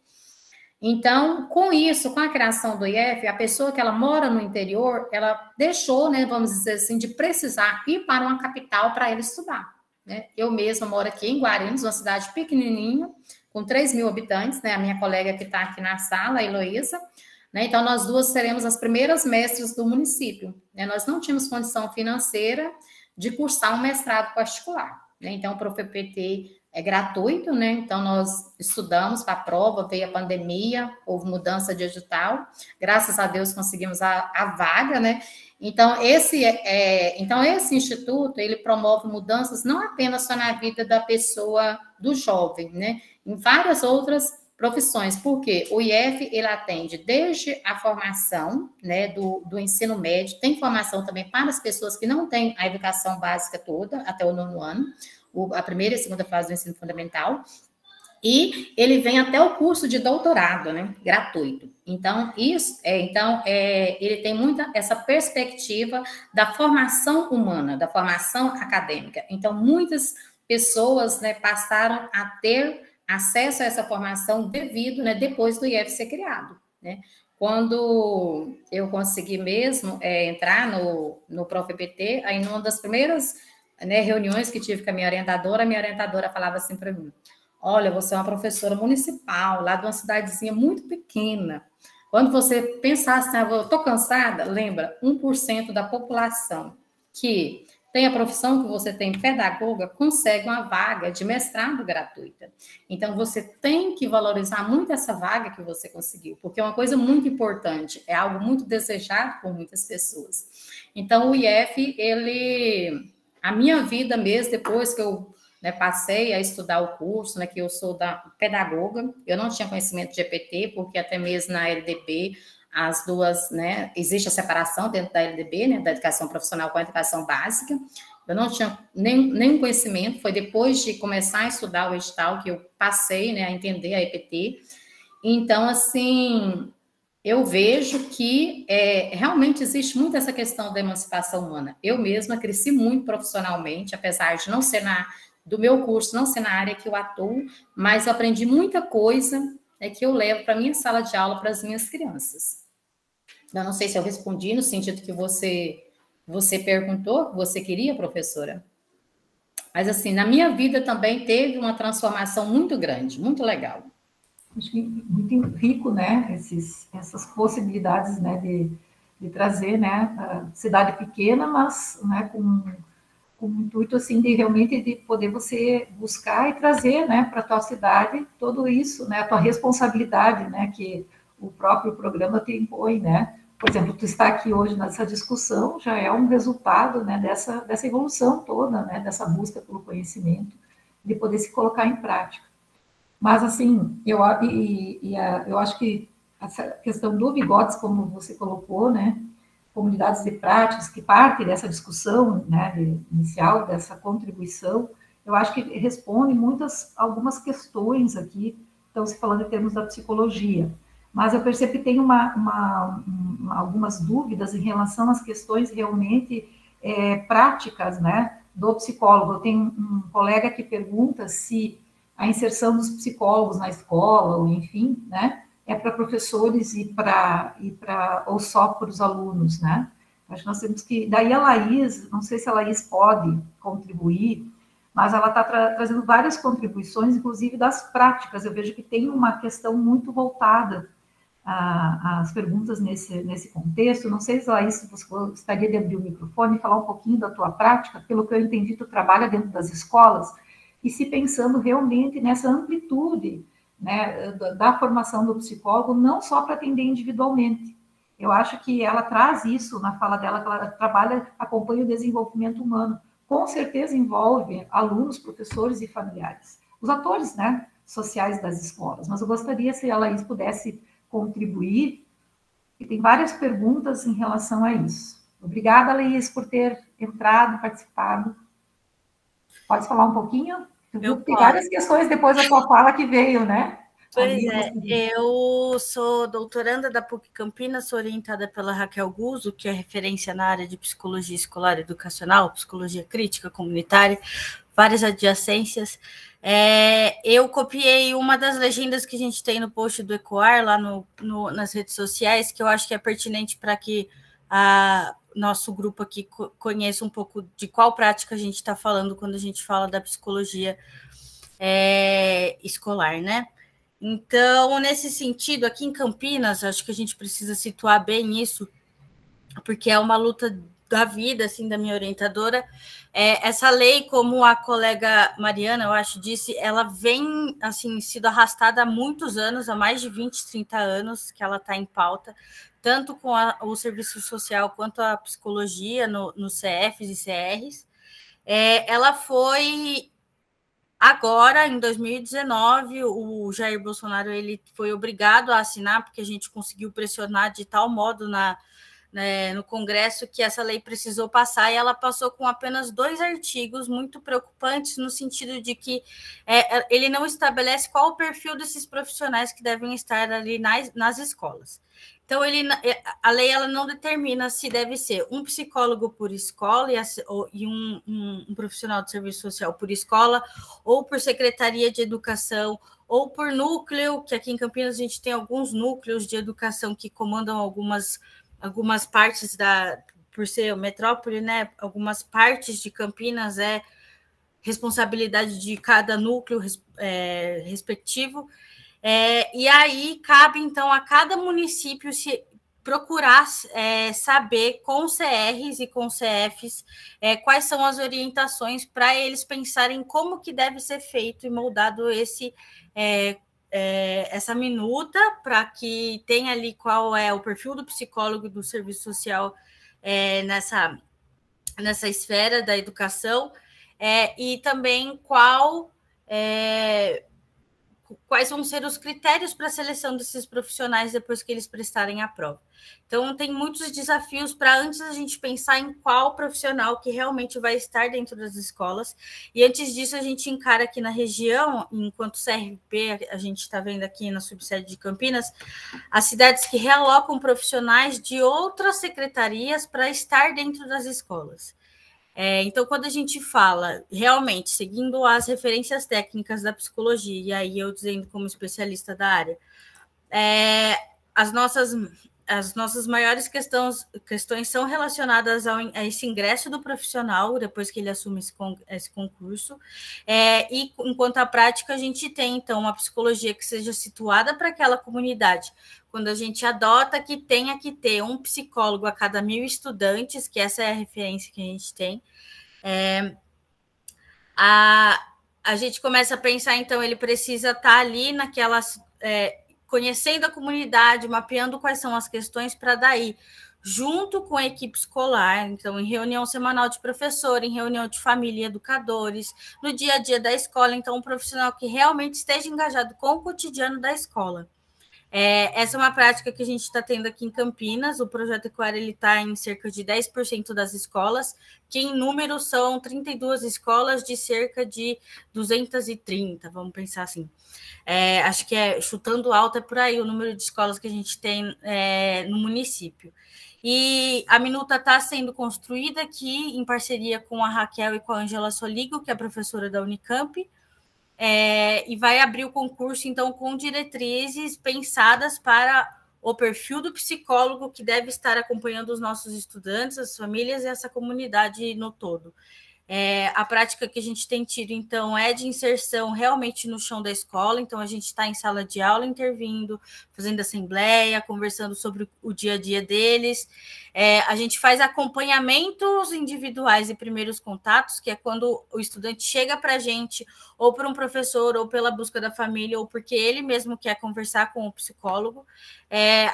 Então, com isso, com a criação do IEF, a pessoa que ela mora no interior, ela deixou, né, vamos dizer assim, de precisar ir para uma capital para ela estudar, né? Eu mesma moro aqui em Guarinos, uma cidade pequenininha, com 3.000 habitantes, né? A minha colega que está aqui na sala, a Heloísa, né? Então, nós duas seremos as primeiras mestres do município, né? Nós não tínhamos condição financeira de cursar um mestrado particular, né? Então, o ProFPT é gratuito, né? Então, nós estudamos para a prova, veio a pandemia, houve mudança de edital, graças a Deus conseguimos a vaga, né? Então, esse instituto, ele promove mudanças não apenas só na vida da pessoa, do jovem, né? Em várias outras profissões, porque o IEF, ele atende desde a formação, né, do ensino médio, tem formação também para as pessoas que não têm a educação básica toda, até o 9º ano, a primeira e segunda fase do ensino fundamental, e ele vem até o curso de doutorado, né, gratuito. Então, ele tem muita essa perspectiva da formação humana, da formação acadêmica. Então, muitas pessoas, né, passaram a ter acesso a essa formação devido, né, depois do IEF ser criado, né? Quando eu consegui mesmo entrar no ProFPT, aí numa das primeiras, né, reuniões que tive com a minha orientadora falava assim para mim: olha, você é uma professora municipal, lá de uma cidadezinha muito pequena. Quando você pensar assim, eu estou cansada, lembra, 1% da população que tem a profissão que você tem, pedagoga, consegue uma vaga de mestrado gratuita. Então, você tem que valorizar muito essa vaga que você conseguiu, porque é uma coisa muito importante, é algo muito desejado por muitas pessoas. Então, o IEF, a minha vida mesmo, depois que eu, né, passei a estudar o curso, né, que eu sou pedagoga, eu não tinha conhecimento de EPT, porque até mesmo na LDB, as duas, né, existe a separação dentro da LDB, né, da educação profissional com a educação básica. Eu não tinha nenhum conhecimento, foi depois de começar a estudar o edital que eu passei, né, a entender a EPT. Então, assim, eu vejo que realmente existe muito essa questão da emancipação humana. Eu mesma cresci muito profissionalmente, apesar de não ser do meu curso, não ser na área que eu atuo, mas eu aprendi muita coisa que eu levo para a minha sala de aula para as minhas crianças. Eu não sei se eu respondi no sentido que você perguntou, que você queria, professora. Mas, assim, na minha vida também teve uma transformação muito grande, muito legal. Acho que muito rico, né, essas possibilidades, né, de trazer, né, a cidade pequena, mas, né, com o intuito, assim, de realmente de poder você buscar e trazer, né, para a tua cidade tudo isso, né, a tua responsabilidade, né, que o próprio programa te impõe, né. Por exemplo, tu está aqui hoje nessa discussão, já é um resultado, né, dessa evolução toda, né, dessa busca pelo conhecimento, de poder se colocar em prática. Mas, assim, eu acho que essa questão do Vygotsky, como você colocou, né, comunidades de práticas, que partem dessa discussão, né, inicial, dessa contribuição, eu acho que responde algumas questões aqui, estão se falando em termos da psicologia, mas eu percebo que tem algumas dúvidas em relação às questões realmente práticas, né, do psicólogo. Eu tenho um colega que pergunta se a inserção dos psicólogos na escola, ou enfim, né, é para professores ou só para os alunos, né? Acho que nós temos que... Daí a Laís, não sei se a Laís pode contribuir, mas ela está trazendo várias contribuições, inclusive das práticas. Eu vejo que tem uma questão muito voltada às perguntas nesse contexto. Não sei, Laís, se você gostaria de abrir o microfone e falar um pouquinho da tua prática. Pelo que eu entendi, tu trabalha dentro das escolas, e se pensando realmente nessa amplitude, né, da formação do psicólogo, não só para atender individualmente. Eu acho que ela traz isso na fala dela, que ela trabalha, acompanha o desenvolvimento humano. Com certeza envolve alunos, professores e familiares. Os atores, né, sociais das escolas. Mas eu gostaria, se a Laís pudesse contribuir, e tem várias perguntas em relação a isso. Obrigada, Laís, por ter entrado, participado. Pode falar um pouquinho? Tem várias questões depois da tua fala que veio, né? Pois eu sou doutoranda da PUC Campinas, sou orientada pela Raquel Guzzo, que é referência na área de psicologia escolar educacional, psicologia crítica comunitária, várias adjacências. Eu copiei uma das legendas que a gente tem no post do ECOAR, lá nas redes sociais, que eu acho que é pertinente para que nosso grupo aqui conheça um pouco de qual prática a gente está falando quando a gente fala da psicologia escolar, né? Então, nesse sentido, aqui em Campinas, acho que a gente precisa situar bem isso, porque é uma luta da vida, assim, da minha orientadora. Essa lei, como a colega Mariana, eu acho, disse, ela vem, assim, sido arrastada há muitos anos, há mais de 20, 30 anos que ela está em pauta, tanto com o serviço social quanto a psicologia nos CFs e CRs. Ela foi... Agora, em 2019, o Jair Bolsonaro ele foi obrigado a assinar, porque a gente conseguiu pressionar de tal modo no Congresso que essa lei precisou passar, e ela passou com apenas 2 artigos muito preocupantes, no sentido de que ele não estabelece qual o perfil desses profissionais que devem estar ali nas escolas. Então, a lei ela não determina se deve ser um psicólogo por escola e um profissional de serviço social por escola, ou por secretaria de educação, ou por núcleo, que aqui em Campinas a gente tem alguns núcleos de educação que comandam algumas partes por ser metrópole, né? Algumas partes de Campinas é responsabilidade de cada núcleo respectivo. E aí cabe, então, a cada município se procurar saber com CRs e com CFs quais são as orientações para eles pensarem como que deve ser feito e moldado essa minuta, para que tenha ali qual é o perfil do psicólogo do serviço social nessa esfera da educação, e também quais vão ser os critérios para a seleção desses profissionais depois que eles prestarem a prova. Então, tem muitos desafios para antes a gente pensar em qual profissional que realmente vai estar dentro das escolas. E antes disso, a gente encara aqui na região, enquanto CRP, a gente está vendo aqui na subsede de Campinas, as cidades que realocam profissionais de outras secretarias para estar dentro das escolas. Então, quando a gente fala, realmente, seguindo as referências técnicas da psicologia, e aí eu dizendo como especialista da área, as nossas maiores questões são relacionadas a esse ingresso do profissional, depois que ele assume esse concurso, e enquanto à prática, a gente tem, então, uma psicologia que seja situada para aquela comunidade. Quando a gente adota que tenha que ter um psicólogo a cada 1.000 estudantes, que essa é a referência que a gente tem, a gente começa a pensar, então, ele precisa estar ali naquelas... conhecendo a comunidade, mapeando quais são as questões para daí, junto com a equipe escolar, então, em reunião semanal de professor, em reunião de família e educadores, no dia a dia da escola, então, um profissional que realmente esteja engajado com o cotidiano da escola. Essa é uma prática que a gente está tendo aqui em Campinas. O projeto Ecoar está em cerca de 10% das escolas, que em número são 32 escolas de cerca de 230, vamos pensar assim. Acho que chutando alto, é por aí o número de escolas que a gente tem no município. E a minuta está sendo construída aqui em parceria com a Raquel e com a Angela Soligo, que é a professora da Unicamp, e vai abrir o concurso, então, com diretrizes pensadas para o perfil do psicólogo que deve estar acompanhando os nossos estudantes, as famílias e essa comunidade no todo. A prática que a gente tem tido, então, é de inserção realmente no chão da escola. Então, a gente está em sala de aula intervindo, fazendo assembleia, conversando sobre o dia a dia deles. A gente faz acompanhamentos individuais e primeiros contatos, que é quando o estudante chega para a gente, ou por um professor, ou pela busca da família, ou porque ele mesmo quer conversar com o psicólogo.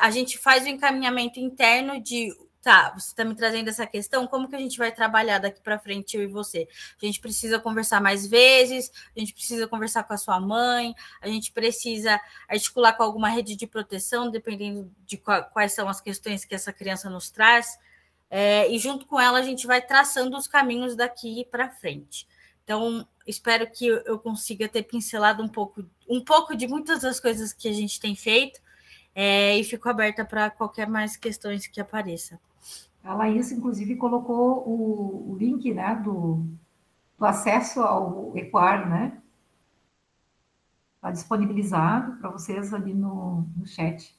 A gente faz o encaminhamento interno de... Tá, você está me trazendo essa questão, como que a gente vai trabalhar daqui para frente, eu e você? A gente precisa conversar mais vezes, a gente precisa conversar com a sua mãe, a gente precisa articular com alguma rede de proteção, dependendo de quais são as questões que essa criança nos traz, e junto com ela a gente vai traçando os caminhos daqui para frente. Então, espero que eu consiga ter pincelado um pouco de muitas das coisas que a gente tem feito, e fico aberta para qualquer mais questões que apareça. A Laís, inclusive, colocou o link, né, do acesso ao Ecoar, né? Está disponibilizado para vocês ali no chat.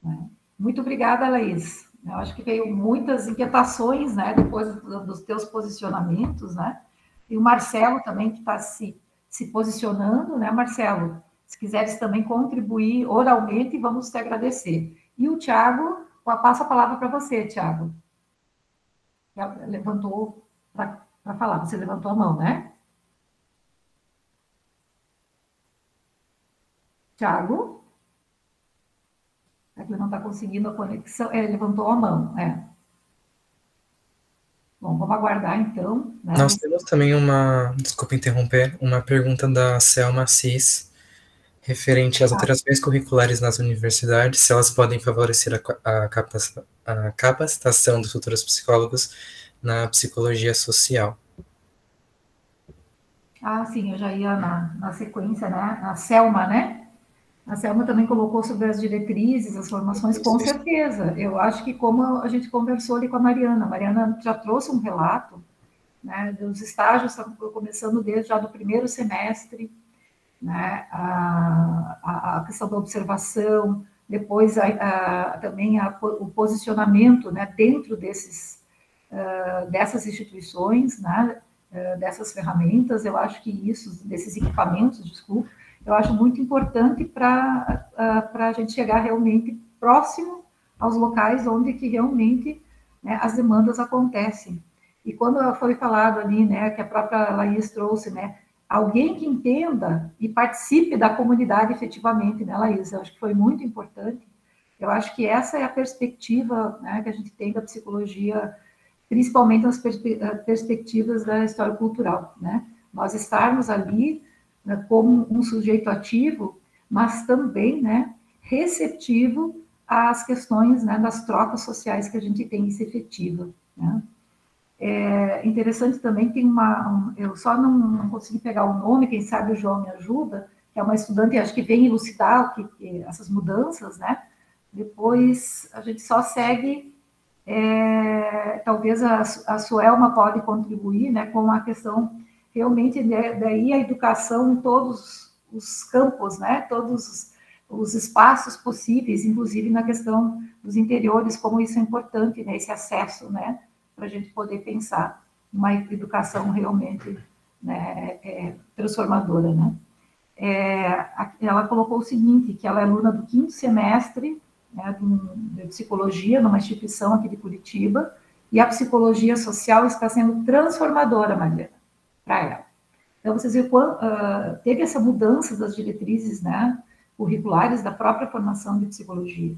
Né? Muito obrigada, Laís. Eu acho que veio muitas inquietações, né, depois dos teus posicionamentos, né? E o Marcelo também, que está se posicionando, né, Marcelo? Se quiseres também contribuir oralmente, vamos te agradecer. E o Tiago... Passo a palavra para você, Tiago. Levantou para falar. Você levantou a mão, né? Tiago? É que ele não está conseguindo a conexão. Ele levantou a mão, Bom, vamos aguardar, então. Né? Nós temos também desculpa interromper, uma pergunta da Selma Assis, referente às alterações curriculares nas universidades, se elas podem favorecer a capacitação dos futuros psicólogos na psicologia social. Sim, eu já ia na sequência, né? A Selma, né? A Selma também colocou sobre as diretrizes, as formações, com certeza. Eu acho que, como a gente conversou ali com a Mariana já trouxe um relato, né, dos estágios, começando desde já do primeiro semestre, né, a questão da observação, depois também o posicionamento, né, dentro dessas instituições, né, dessas ferramentas. Eu acho que desses equipamentos, desculpa, eu acho muito importante para a gente chegar realmente próximo aos locais onde que realmente, né, as demandas acontecem. E quando foi falado ali, né, que a própria Laís trouxe, né, alguém que entenda e participe da comunidade efetivamente, né, Laís? Eu acho que foi muito importante. Eu acho que essa é a perspectiva, né, que a gente tem da psicologia, principalmente nas perspectivas da história cultural, né? Nós estarmos ali, né, como um sujeito ativo, mas também, né, receptivo às questões, né, das trocas sociais que a gente tem isso efetiva, né? Interessante também, tem eu só não consegui pegar o nome, quem sabe o João me ajuda, que é uma estudante, acho que vem elucidar essas mudanças, né? Depois a gente só segue, talvez a Suelma pode contribuir, né, com a questão realmente, né, daí a educação em todos os campos, né, todos os espaços possíveis, inclusive na questão dos interiores, como isso é importante, né, esse acesso, né, para a gente poder pensar uma educação realmente, né, transformadora, né. Ela colocou o seguinte, que ela é aluna do 5º semestre, né, de psicologia, numa instituição aqui de Curitiba, e a psicologia social está sendo transformadora, Mariana, para ela. Então, vocês viram, teve essa mudança das diretrizes, né, curriculares da própria formação de psicologia,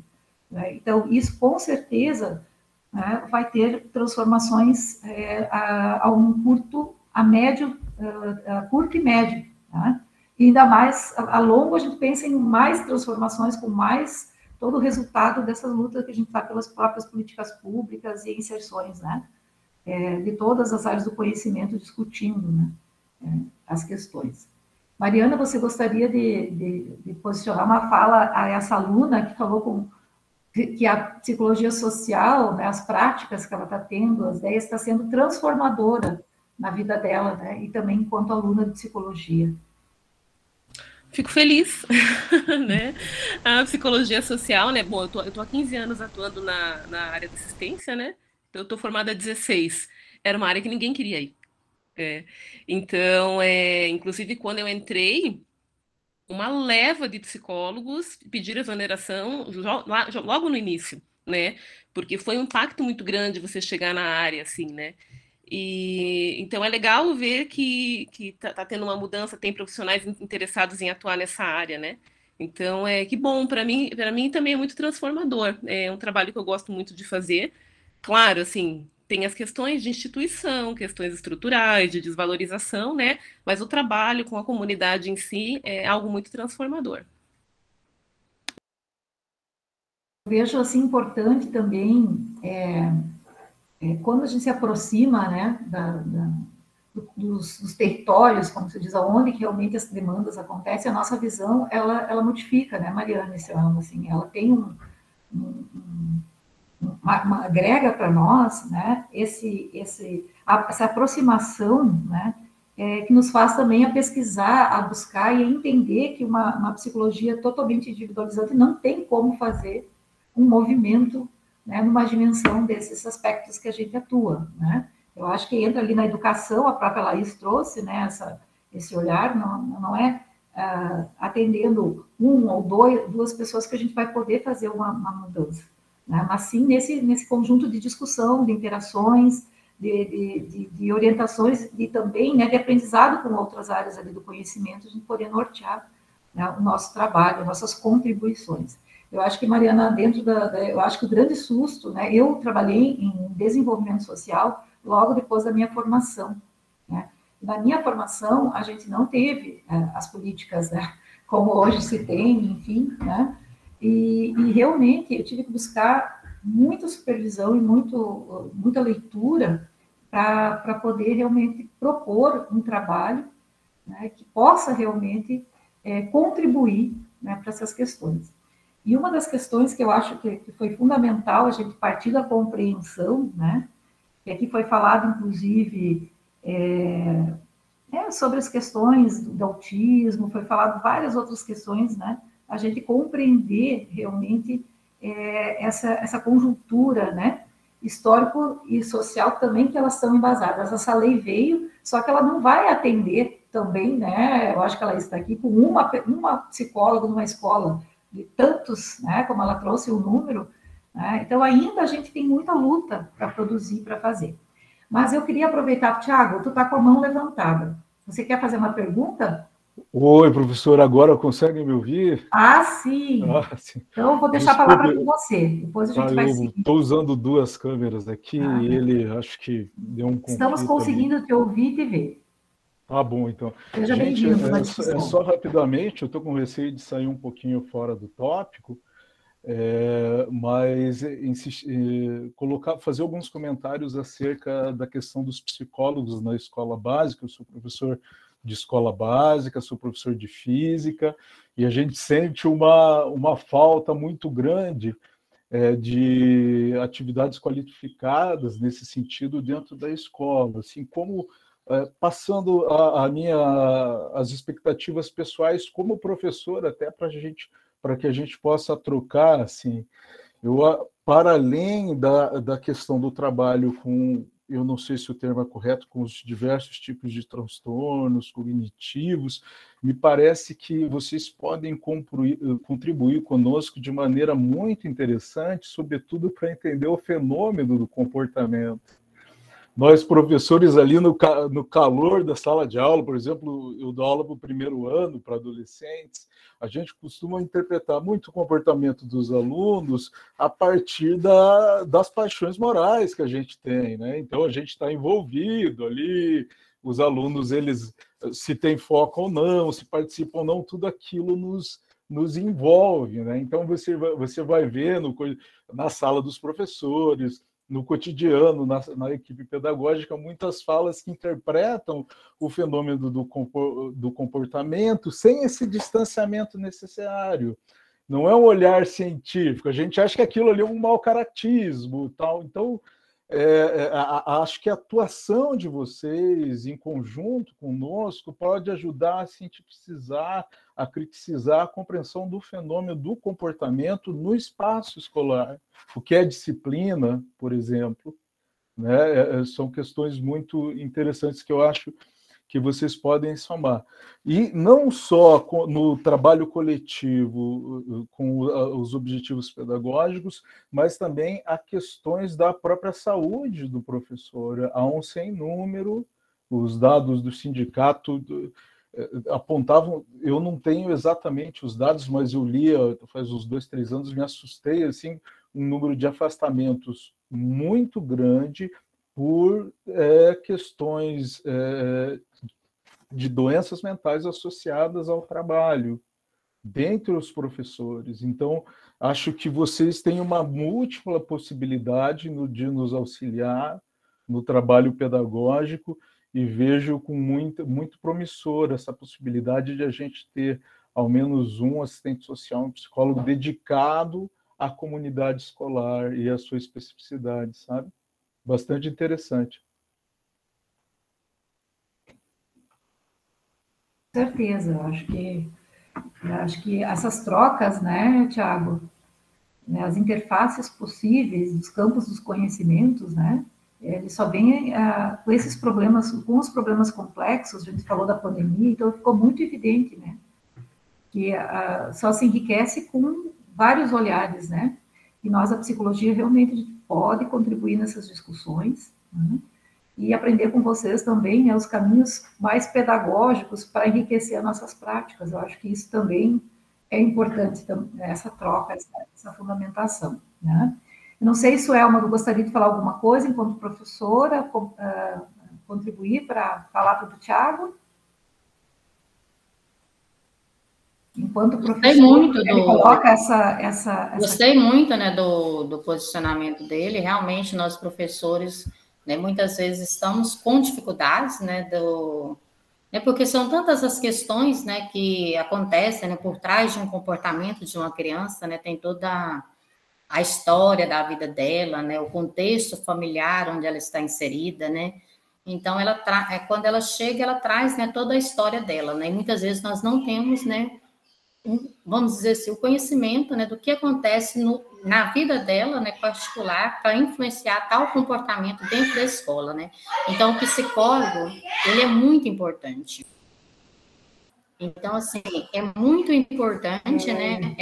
né? Então, isso, com certeza, né, vai ter transformações a curto e médio, né? E ainda mais, a longo, a gente pensa em mais transformações, com mais todo o resultado dessas lutas que a gente faz pelas próprias políticas públicas e inserções, né? De todas as áreas do conhecimento discutindo, né? As questões. Mariana, você gostaria de posicionar uma fala a essa aluna que falou que a psicologia social, né, as práticas que ela está tendo, as ideias, está sendo transformadora na vida dela, né? E também enquanto aluna de psicologia. Fico feliz, né? A psicologia social, né? Bom, eu tô há 15 anos atuando na área da assistência, né? Então, eu tô formada há 16. Era uma área que ninguém queria ir. Então, inclusive, quando eu entrei, uma leva de psicólogos pediram exoneração logo no início, né? Porque foi um impacto muito grande você chegar na área, assim, né? E então é legal ver que tá tendo uma mudança, tem profissionais interessados em atuar nessa área, né? Então que bom, para mim também é muito transformador. É um trabalho que eu gosto muito de fazer. Claro, assim, tem as questões de instituição, questões estruturais, de desvalorização, né? Mas o trabalho com a comunidade em si é algo muito transformador. Vejo assim importante também quando a gente se aproxima, né, dos territórios, como se diz, aonde que realmente as demandas acontecem, a nossa visão ela modifica, né, Mariana, esse ano, assim, ela tem uma agrega para nós, né, essa aproximação, né, que nos faz também a pesquisar, a buscar e a entender que uma psicologia totalmente individualizante não tem como fazer um movimento, né, numa dimensão desses aspectos que a gente atua, né? Eu acho que entra ali na educação, a própria Laís trouxe, né, esse olhar, não é atendendo um ou duas pessoas que a gente vai poder fazer uma mudança, né? Mas sim nesse conjunto de discussão, de interações, de orientações e também, né, de aprendizado com outras áreas ali do conhecimento, a gente poder nortear, né, o nosso trabalho, nossas contribuições. Eu acho que, Mariana, eu acho que o grande susto, né, eu trabalhei em desenvolvimento social logo depois da minha formação, né? Na minha formação, a gente não teve as políticas, né, como hoje se tem, enfim, né? E realmente eu tive que buscar muita supervisão e muita leitura para poder realmente propor um trabalho, né, que possa realmente contribuir, né, para essas questões. E uma das questões que eu acho que foi fundamental a gente partir da compreensão, né, que aqui foi falado, inclusive, sobre as questões do autismo, foi falado várias outras questões, né, a gente compreender realmente essa conjuntura, né, histórico e social também que elas estão embasadas. Essa lei veio, só que ela não vai atender também, né, eu acho que ela está aqui com uma psicóloga numa escola, de tantos, né, como ela trouxe o número, né, então ainda a gente tem muita luta para produzir, para fazer. Mas eu queria aproveitar, Tiago, tu está com a mão levantada. Você quer fazer uma pergunta? Oi, professor, agora conseguem me ouvir? Sim. Sim. Então eu vou deixar a palavra com você, depois a gente vai seguir. Estou usando duas câmeras aqui e ele acho que deu um conflito. Estamos conseguindo ali te ouvir e te ver. Tá bom, então. Seja bem-vindo na discussão. Só rapidamente, eu estou com receio de sair um pouquinho fora do tópico, mas fazer alguns comentários acerca da questão dos psicólogos na escola básica. Eu sou professor de escola básica, sou professor de física, e a gente sente uma falta muito grande de atividades qualificadas nesse sentido dentro da escola, assim como passando as expectativas pessoais como professor, até para que a gente possa trocar, assim, para além da questão do trabalho com, eu não sei se o termo é correto, com os diversos tipos de transtornos cognitivos, me parece que vocês podem contribuir conosco de maneira muito interessante, sobretudo para entender o fenômeno do comportamento. Nós, professores, ali no calor da sala de aula, por exemplo, eu dou aula para o primeiro ano, para adolescentes, a gente costuma interpretar muito o comportamento dos alunos a partir das paixões morais que a gente tem, né? Então, a gente está envolvido ali, os alunos, eles, se têm foco ou não, se participam ou não, tudo aquilo nos envolve, né? Então, você vai ver na sala dos professores, no cotidiano, na equipe pedagógica, muitas falas que interpretam o fenômeno do comportamento sem esse distanciamento necessário. Não é um olhar científico, a gente acha que aquilo ali é um mau caratismo, tal. Então, acho que a atuação de vocês em conjunto conosco pode ajudar a cientificizar, a criticizar a compreensão do fenômeno do comportamento no espaço escolar, o que é disciplina, por exemplo, né? São questões muito interessantes que eu acho que vocês podem somar. E não só no trabalho coletivo, com os objetivos pedagógicos, mas também há questões da própria saúde do professor. Há um sem número, os dados do sindicato apontavam, eu não tenho exatamente os dados, mas eu lia faz uns 2, 3 anos, me assustei, assim, um número de afastamentos muito grande por questões de doenças mentais associadas ao trabalho, dentre os professores. Então, acho que vocês têm uma múltipla possibilidade de nos auxiliar no trabalho pedagógico e vejo com muito promissor essa possibilidade de a gente ter ao menos um assistente social, um psicólogo dedicado à comunidade escolar e à sua especificidade, sabe? Bastante interessante. Com certeza, eu acho que essas trocas, né, Tiago, né, as interfaces possíveis dos campos dos conhecimentos, né, ele só vem com esses problemas, com os problemas complexos, a gente falou da pandemia, então ficou muito evidente, né, que só se enriquece com vários olhares, né, e nós, a psicologia, realmente pode contribuir nessas discussões, né, e aprender com vocês também, né, os caminhos mais pedagógicos para enriquecer as nossas práticas. Eu acho que isso também é importante, essa troca, essa fundamentação, né. Eu não sei se o Elma gostaria de falar alguma coisa enquanto professora, contribuir para falar para o Tiago? Enquanto professor, ele coloca essa... Gostei muito, né, do posicionamento dele. Realmente, nós professores, né, muitas vezes estamos com dificuldades, né, porque são tantas as questões, né, que acontecem, né, por trás de um comportamento de uma criança, né, tem toda a história da vida dela, né, o contexto familiar onde ela está inserida, né. Então, quando ela chega, ela traz, né, toda a história dela, né, e muitas vezes nós não temos, né, vamos dizer assim, o conhecimento, né, do que acontece na vida dela, né, particular, para influenciar tal comportamento dentro da escola, né. Então, o psicólogo, ele é muito importante. Então, assim, é muito importante, né,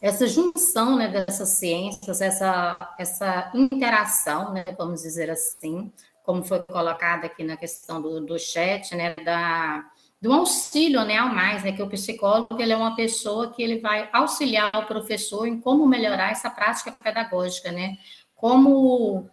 essa junção, né, dessas ciências, essa interação, né, vamos dizer assim, como foi colocado aqui na questão do chat, né, do auxílio, né, ao mais, né, que o psicólogo, ele é uma pessoa que ele vai auxiliar o professor em como melhorar essa prática pedagógica, né, como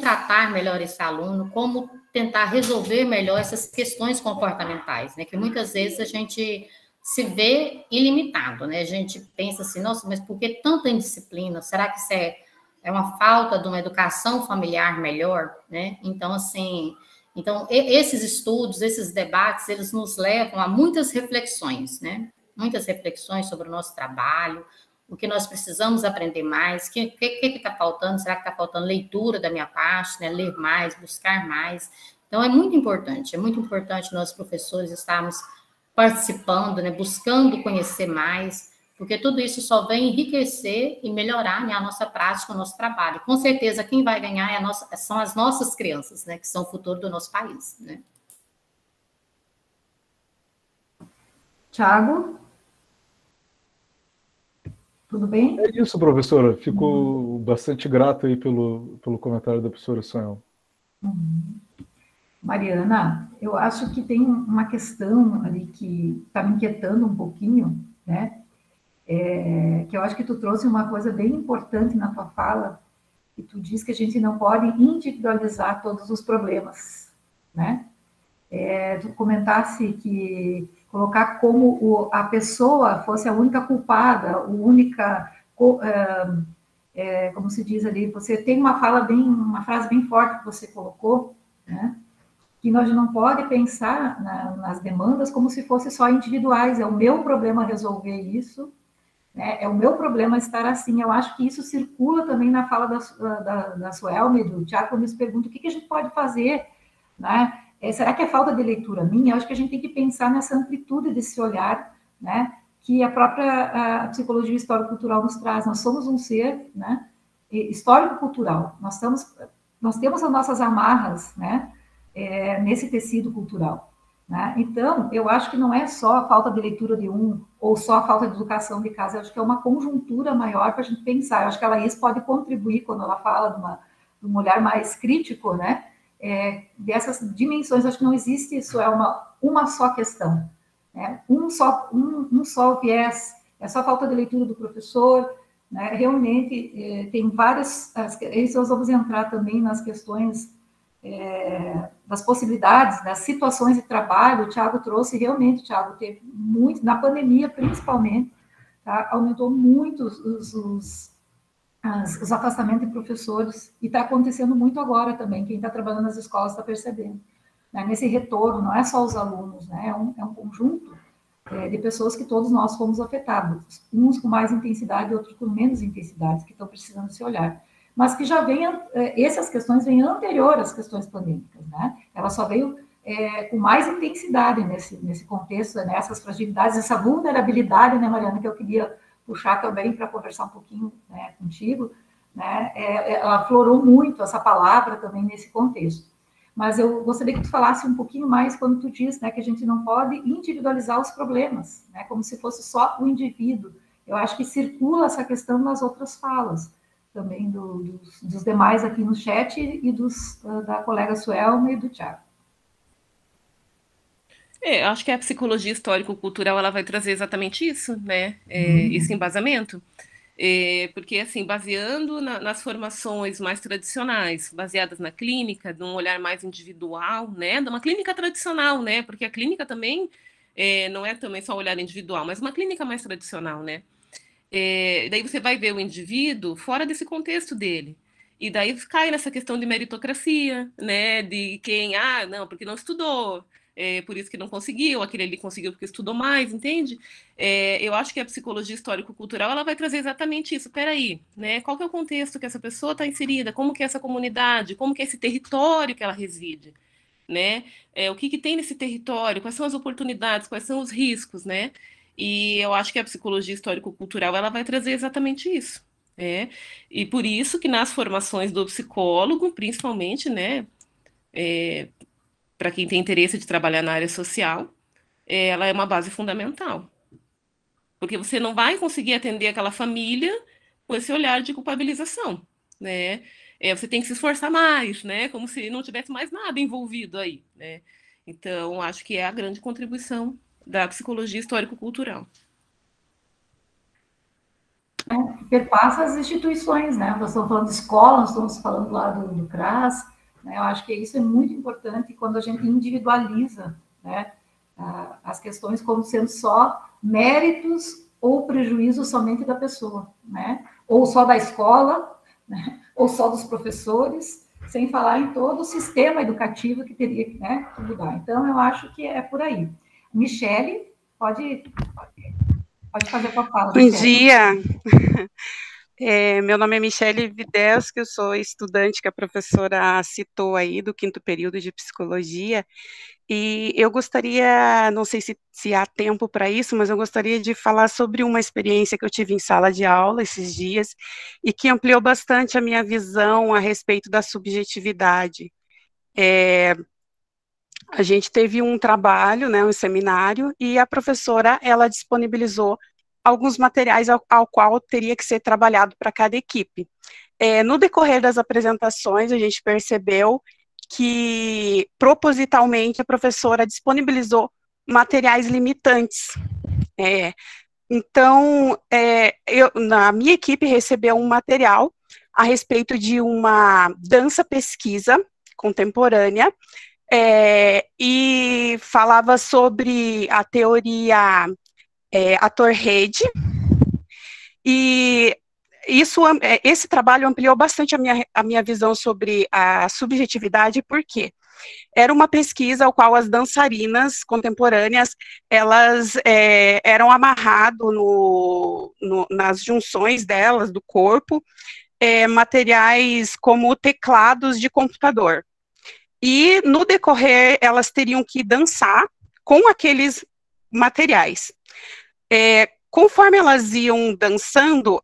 tratar melhor esse aluno, como tentar resolver melhor essas questões comportamentais, né, que muitas vezes a gente se vê ilimitado, né, a gente pensa assim, nossa, mas por que tanta indisciplina? Será que isso é uma falta de uma educação familiar melhor, né? Então, assim... Então, esses estudos, esses debates, eles nos levam a muitas reflexões, né? Muitas reflexões sobre o nosso trabalho, o que nós precisamos aprender mais, o que está faltando, será que está faltando leitura da minha parte, né? Ler mais, buscar mais. Então, é muito importante nós, professores, estarmos participando, né? Buscando conhecer mais, porque tudo isso só vem enriquecer e melhorar, né, a nossa prática, o nosso trabalho. Com certeza, quem vai ganhar são as nossas crianças, né, que são o futuro do nosso país, né. Tiago? Tudo bem? É isso, professora. Fico bastante grato aí pelo comentário da professora Sonhão. Mariana, eu acho que tem uma questão ali que está me inquietando um pouquinho, né? Que eu acho que tu trouxe uma coisa bem importante na tua fala, que tu diz que a gente não pode individualizar todos os problemas, né? Tu comentasse que colocar como a pessoa fosse a única culpada, como se diz ali, você tem uma frase bem forte que você colocou, né? Que nós não pode pensar nas demandas como se fossem só individuais, é o meu problema resolver isso, né? É o meu problema estar assim. Eu acho que isso circula também na fala da Suelma e do Tiago, quando eles perguntam o que a gente pode fazer, né? Será que é falta de leitura minha? Eu acho que a gente tem que pensar nessa amplitude desse olhar, né? Que a própria psicologia histórico-cultural nos traz. Nós somos um ser, né? Histórico-cultural. Nós temos as nossas amarras, né? Nesse tecido cultural, né? Então, eu acho que não é só a falta de leitura de um ou só a falta de educação de casa. Eu acho que é uma conjuntura maior para a gente pensar. Eu acho que a Laís pode contribuir quando ela fala de um olhar mais crítico, né? Dessas dimensões. Acho que não existe isso, é uma só questão, né? Um só viés, é só falta de leitura do professor, né? Realmente tem várias, isso nós vamos entrar também nas questões das possibilidades, das situações de trabalho. O Tiago trouxe, realmente, Tiago, teve muito, na pandemia principalmente, tá? Aumentou muito os afastamentos de professores, e está acontecendo muito agora também, quem está trabalhando nas escolas está percebendo, né? Nesse retorno, não é só os alunos, né? É um conjunto de pessoas que todos nós fomos afetados, uns com mais intensidade, outros com menos intensidade, que estão precisando se olhar, mas que já essas questões vêm anterior às questões pandêmicas, né? Ela só veio com mais intensidade nesse contexto, nessas fragilidades, essa vulnerabilidade, né, Mariana, que eu queria puxar também para conversar um pouquinho, né, contigo, né? Ela aflorou muito essa palavra também nesse contexto. Mas eu gostaria que tu falasse um pouquinho mais quando tu diz, né, que a gente não pode individualizar os problemas, né, como se fosse só o indivíduo. Eu acho que circula essa questão nas outras falas, também dos demais aqui no chat e da colega Suelma e do Tiago. Acho que a psicologia histórico-cultural ela vai trazer exatamente isso, né? Esse embasamento. Porque, assim, baseando nas formações mais tradicionais, baseadas na clínica, num olhar mais individual, né? De uma clínica tradicional, né? Porque a clínica também não é também só um olhar individual, mas uma clínica mais tradicional, né? Daí você vai ver o indivíduo fora desse contexto dele. E daí cai nessa questão de meritocracia, né? De quem, não, porque não estudou, por isso que não conseguiu, aquele ali conseguiu porque estudou mais, entende? Eu acho que a psicologia histórico-cultural ela vai trazer exatamente isso. Peraí, né? Qual que é o contexto que essa pessoa está inserida? Como que é essa comunidade? Como que é esse território que ela reside? Né? O que tem nesse território? Quais são as oportunidades? Quais são os riscos, né? E eu acho que a psicologia histórico-cultural ela vai trazer exatamente isso. E por isso que nas formações do psicólogo, principalmente, né, para quem tem interesse de trabalhar na área social, ela é uma base fundamental. Porque você não vai conseguir atender aquela família com esse olhar de culpabilização, né? Você tem que se esforçar mais, né? Como se não tivesse mais nada envolvido aí, né? Então, acho que é a grande contribuição da psicologia histórico-cultural. Perpassa as instituições, né? Nós estamos falando de escola, nós estamos falando lá do CRAS, né? Eu acho que isso é muito importante quando a gente individualiza, né, as questões como sendo só méritos ou prejuízos somente da pessoa, né? Ou só da escola, né? Ou só dos professores, sem falar em todo o sistema educativo que teria, né, que mudar. Então, eu acho que é por aí. Michele, pode fazer a tua fala. Bom dia. Meu nome é Michele Videlsky, eu sou estudante que a professora citou aí do 5º período de psicologia, e eu gostaria, não sei se há tempo para isso, mas eu gostaria de falar sobre uma experiência que eu tive em sala de aula esses dias, e que ampliou bastante a minha visão a respeito da subjetividade. A gente teve um trabalho, né, um seminário, e a professora, ela disponibilizou alguns materiais ao qual teria que ser trabalhado para cada equipe. No decorrer das apresentações, a gente percebeu que, propositalmente, a professora disponibilizou materiais limitantes. Então, a minha equipe recebeu um material a respeito de uma dança-pesquisa contemporânea, e falava sobre a teoria ator-rede, e esse trabalho ampliou bastante a minha visão sobre a subjetividade, porque era uma pesquisa ao qual as dançarinas contemporâneas, elas eram amarradas nas junções delas, do corpo, materiais como teclados de computador. E, no decorrer, elas teriam que dançar com aqueles materiais. Conforme elas iam dançando,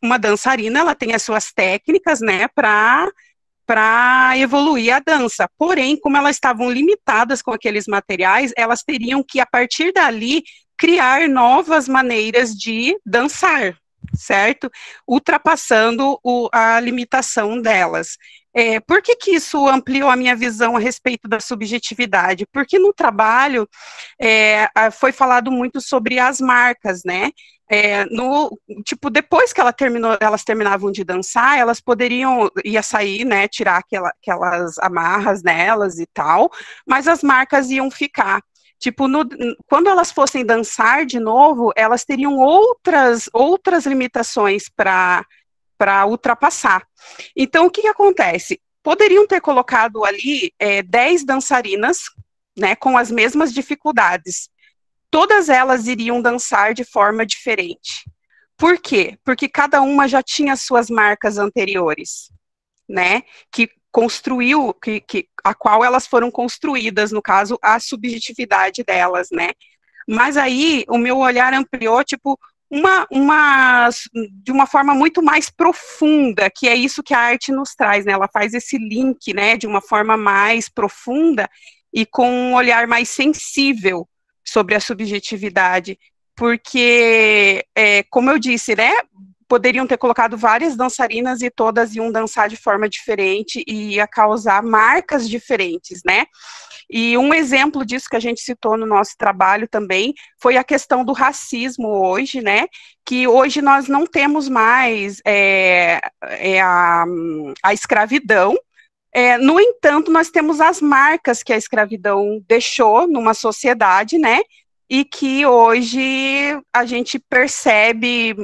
uma dançarina, ela tem as suas técnicas, né, para evoluir a dança. Porém, como elas estavam limitadas com aqueles materiais, elas teriam que, a partir dali, criar novas maneiras de dançar, certo? Ultrapassando a limitação delas. Por que isso ampliou a minha visão a respeito da subjetividade? Porque no trabalho foi falado muito sobre as marcas, né? Depois que elas terminavam de dançar, elas ia sair, né, tirar aquelas amarras nelas e tal, mas as marcas iam ficar. Quando elas fossem dançar de novo, elas teriam outras limitações para ultrapassar. Então, o que acontece? Poderiam ter colocado ali 10 dançarinas, né, com as mesmas dificuldades. Todas elas iriam dançar de forma diferente. Por quê? Porque cada uma já tinha suas marcas anteriores, né, a qual elas foram construídas, no caso, a subjetividade delas, né. Mas aí, o meu olhar ampliou, de uma forma muito mais profunda, que é isso que a arte nos traz, né? Ela faz esse link, né, de uma forma mais profunda e com um olhar mais sensível sobre a subjetividade, porque, como eu disse, né, poderiam ter colocado várias dançarinas e todas iam dançar de forma diferente e ia causar marcas diferentes, né? E um exemplo disso que a gente citou no nosso trabalho também foi a questão do racismo hoje, né? Que hoje nós não temos mais a escravidão. No entanto, nós temos as marcas que a escravidão deixou numa sociedade, né? E que hoje a gente percebe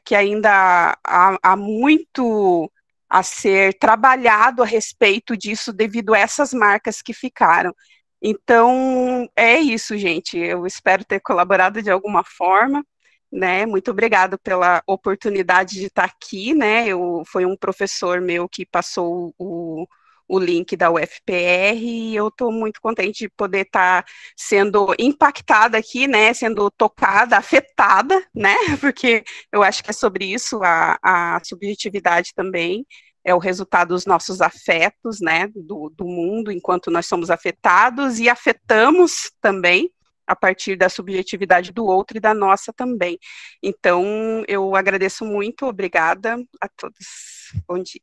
que ainda há muito a ser trabalhado a respeito disso devido a essas marcas que ficaram. Então, é isso, gente. Eu espero ter colaborado de alguma forma, né? Muito obrigada pela oportunidade de estar aqui, né? Foi um professor meu que passou o link da UFPR e eu estou muito contente de poder estar sendo impactada aqui, né? Sendo tocada, afetada, né? Porque eu acho que é sobre isso, a subjetividade também é o resultado dos nossos afetos, né, do mundo, enquanto nós somos afetados e afetamos também a partir da subjetividade do outro e da nossa também. Então, eu agradeço muito, obrigada a todos. Bom dia.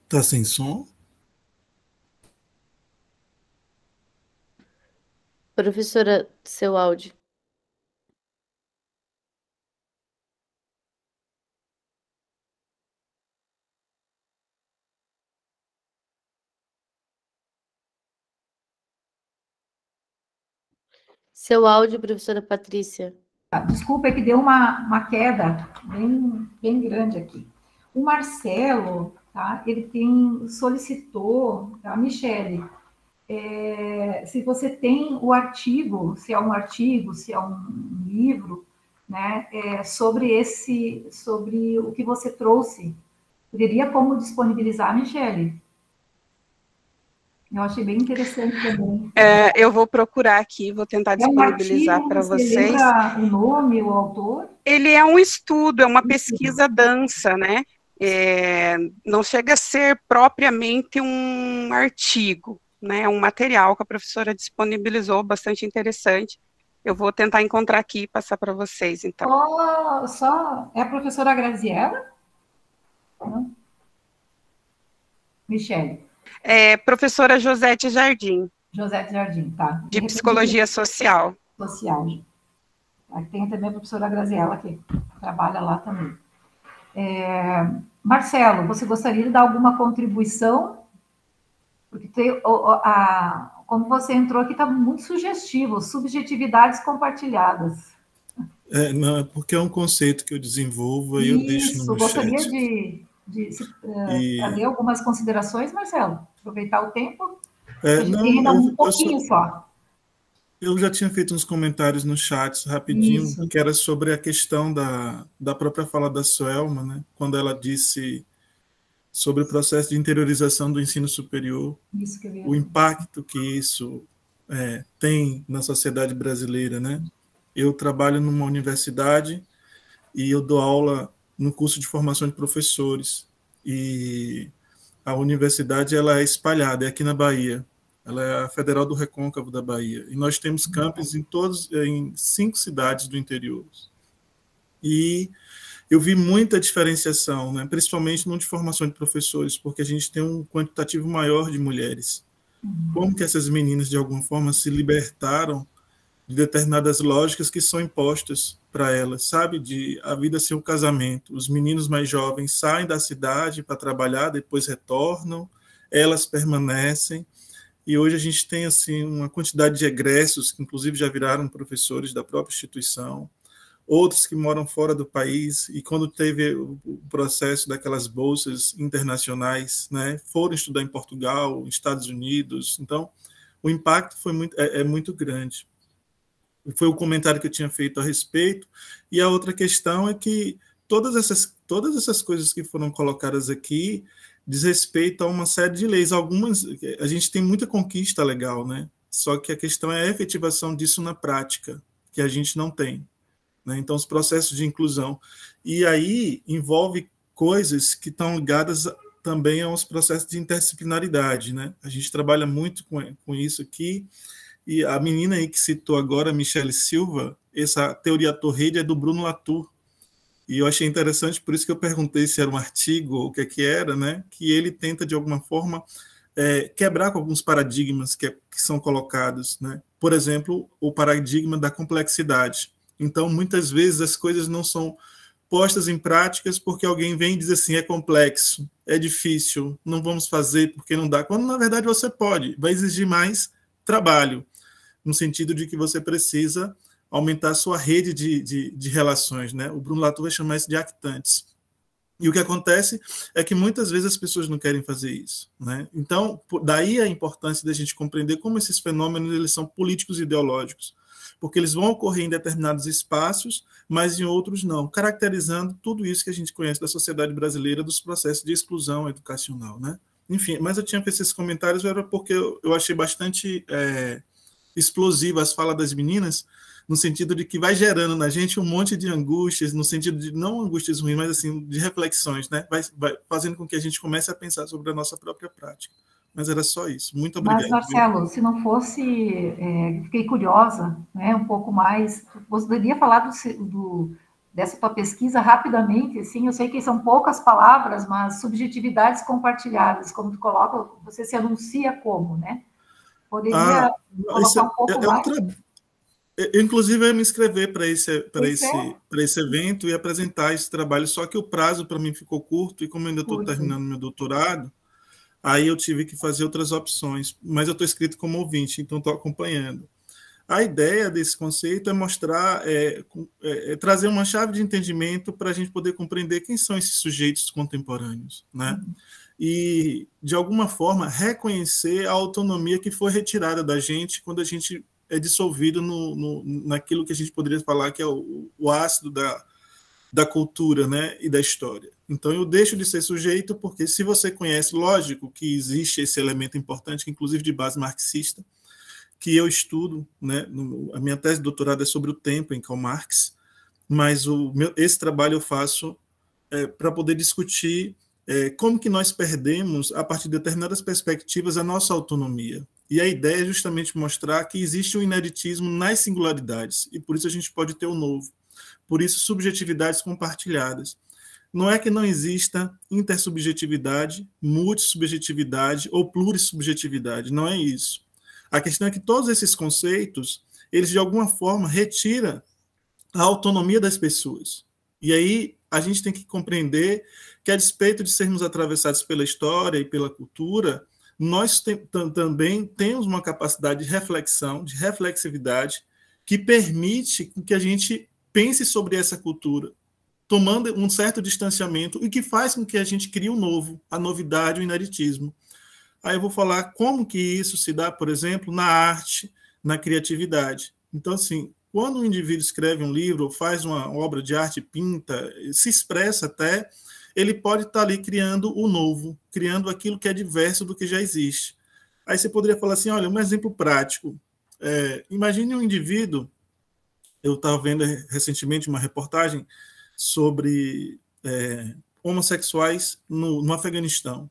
Tá sem som? Professora, seu áudio. Seu áudio, professora Patrícia. Desculpa, é que deu uma queda bem grande aqui. O Marcelo, tá, ele solicitou, a Michele, se você tem o artigo, se é um artigo, se é um livro, né, sobre o que você trouxe, teria como disponibilizar, Michele? Eu achei bem interessante também. Eu vou procurar aqui, vou tentar disponibilizar para vocês. Você lembra o nome, o autor? Ele é um estudo, é uma pesquisa densa, né? Não chega a ser propriamente um artigo, né? É um material que a professora disponibilizou, bastante interessante. Eu vou tentar encontrar aqui e passar para vocês, então. É a professora Graziella? Não? Michele. Professora Josete Jardim. Josete Jardim, tá. De Psicologia Social. Social. Aí tem também a professora Graziela, que trabalha lá também. Marcelo, você gostaria de dar alguma contribuição? Porque como você entrou aqui, está muito sugestivo, subjetividades compartilhadas. Não, é porque é um conceito que eu desenvolvo e eu deixo no gostaria chat. de fazer algumas considerações, Marcelo? Aproveitar o tempo? A gente Não, tem ainda um pouquinho só. Eu já tinha feito uns comentários no chat rapidinho, Isso. Que era sobre a questão da própria fala da Suelma, né? Quando ela disse sobre o processo de interiorização do ensino superior, o impacto que isso tem na sociedade brasileira, né? Eu trabalho numa universidade e eu dou aula no curso de formação de professores, e a universidade ela é espalhada, é aqui na Bahia. Ela é a Federal do Recôncavo da Bahia. E nós temos campos em 5 cidades do interior. E eu vi muita diferenciação, né? Principalmente no de formação de professores, porque a gente tem um quantitativo maior de mulheres. Como que essas meninas, de alguma forma, se libertaram de determinadas lógicas que são impostas para elas, sabe? De a vida ser um casamento. Os meninos mais jovens saem da cidade para trabalhar, depois retornam, elas permanecem. E hoje a gente tem assim uma quantidade de egressos que inclusive já viraram professores da própria instituição, outros que moram fora do país e quando teve o processo daquelas bolsas internacionais, né, foram estudar em Portugal, Estados Unidos. Então, o impacto foi muito grande. Foi o comentário que eu tinha feito a respeito. E a outra questão é que todas essas coisas que foram colocadas aqui diz respeito a uma série de leis. Algumas, a gente tem muita conquista legal, né? Só que a questão é a efetivação disso na prática, que a gente não tem, né? Então, os processos de inclusão. E aí envolve coisas que estão ligadas também aos processos de interdisciplinaridade, né? A gente trabalha muito com isso aqui. E a menina aí que citou agora, Michele Silva, essa teoria torrede é do Bruno Latour. E eu achei interessante, por isso que eu perguntei se era um artigo ou o que era, né? Que ele tenta, de alguma forma, quebrar com alguns paradigmas que são colocados, né? Por exemplo, o paradigma da complexidade. Então, muitas vezes, as coisas não são postas em práticas porque alguém vem e diz assim, é complexo, é difícil, não vamos fazer porque não dá. Quando, na verdade, você pode. Vai exigir mais trabalho, no sentido de que você precisa aumentar a sua rede de relações, né? O Bruno Latour vai chamar isso de actantes. E o que acontece é que muitas vezes as pessoas não querem fazer isso, né? Então, daí a importância da gente compreender como esses fenômenos eles são políticos e ideológicos, porque eles vão ocorrer em determinados espaços, mas em outros não, caracterizando tudo isso que a gente conhece da sociedade brasileira, dos processos de exclusão educacional, né? Enfim, mas eu tinha feito esses comentários era porque eu achei bastante explosiva as falas das meninas, no sentido de que vai gerando na gente um monte de angústias, no sentido de, não angústias ruins, mas assim, de reflexões, né? Vai fazendo com que a gente comece a pensar sobre a nossa própria prática. Mas era só isso. Muito obrigado. Mas, Marcelo, se não fosse... fiquei curiosa, né, um pouco mais. Poderia falar dessa tua pesquisa rapidamente? Assim, eu sei que são poucas palavras, mas subjetividades compartilhadas, como tu coloca, você se anuncia como, né? Poderia colocar um pouco mais? Eu, inclusive, ia me inscrever para esse evento e apresentar esse trabalho, só que o prazo para mim ficou curto, e como eu ainda estou terminando meu doutorado, aí eu tive que fazer outras opções, mas eu estou inscrito como ouvinte, então estou acompanhando. A ideia desse conceito é mostrar, trazer uma chave de entendimento para a gente poder compreender quem são esses sujeitos contemporâneos, né? E, de alguma forma, reconhecer a autonomia que foi retirada da gente quando a gente é dissolvido naquilo que a gente poderia falar que é o ácido da cultura, né, e da história. Então, eu deixo de ser sujeito porque, se você conhece, lógico que existe esse elemento importante, inclusive de base marxista, que eu estudo, né, a minha tese de doutorado é sobre o tempo em Karl Marx, mas esse trabalho eu faço para poder discutir como que nós perdemos, a partir de determinadas perspectivas, a nossa autonomia. E a ideia é justamente mostrar que existe um ineditismo nas singularidades, e por isso a gente pode ter o novo. Por isso, subjetividades compartilhadas. Não é que não exista intersubjetividade, multissubjetividade ou plurissubjetividade, não é isso. A questão é que todos esses conceitos, eles de alguma forma retiram a autonomia das pessoas. E aí a gente tem que compreender que, a despeito de sermos atravessados pela história e pela cultura, nós também temos uma capacidade de reflexão, de reflexividade, que permite que a gente pense sobre essa cultura, tomando um certo distanciamento e que faz com que a gente crie o novo, a novidade, o ineditismo. Aí eu vou falar como que isso se dá, por exemplo, na arte, na criatividade. Então, assim, quando um indivíduo escreve um livro, ou faz uma obra de arte, pinta, se expressa até, ele pode estar ali criando o novo, criando aquilo que é diverso do que já existe. Aí você poderia falar assim, olha, um exemplo prático. Imagine um indivíduo, eu estava vendo recentemente uma reportagem sobre homossexuais no Afeganistão.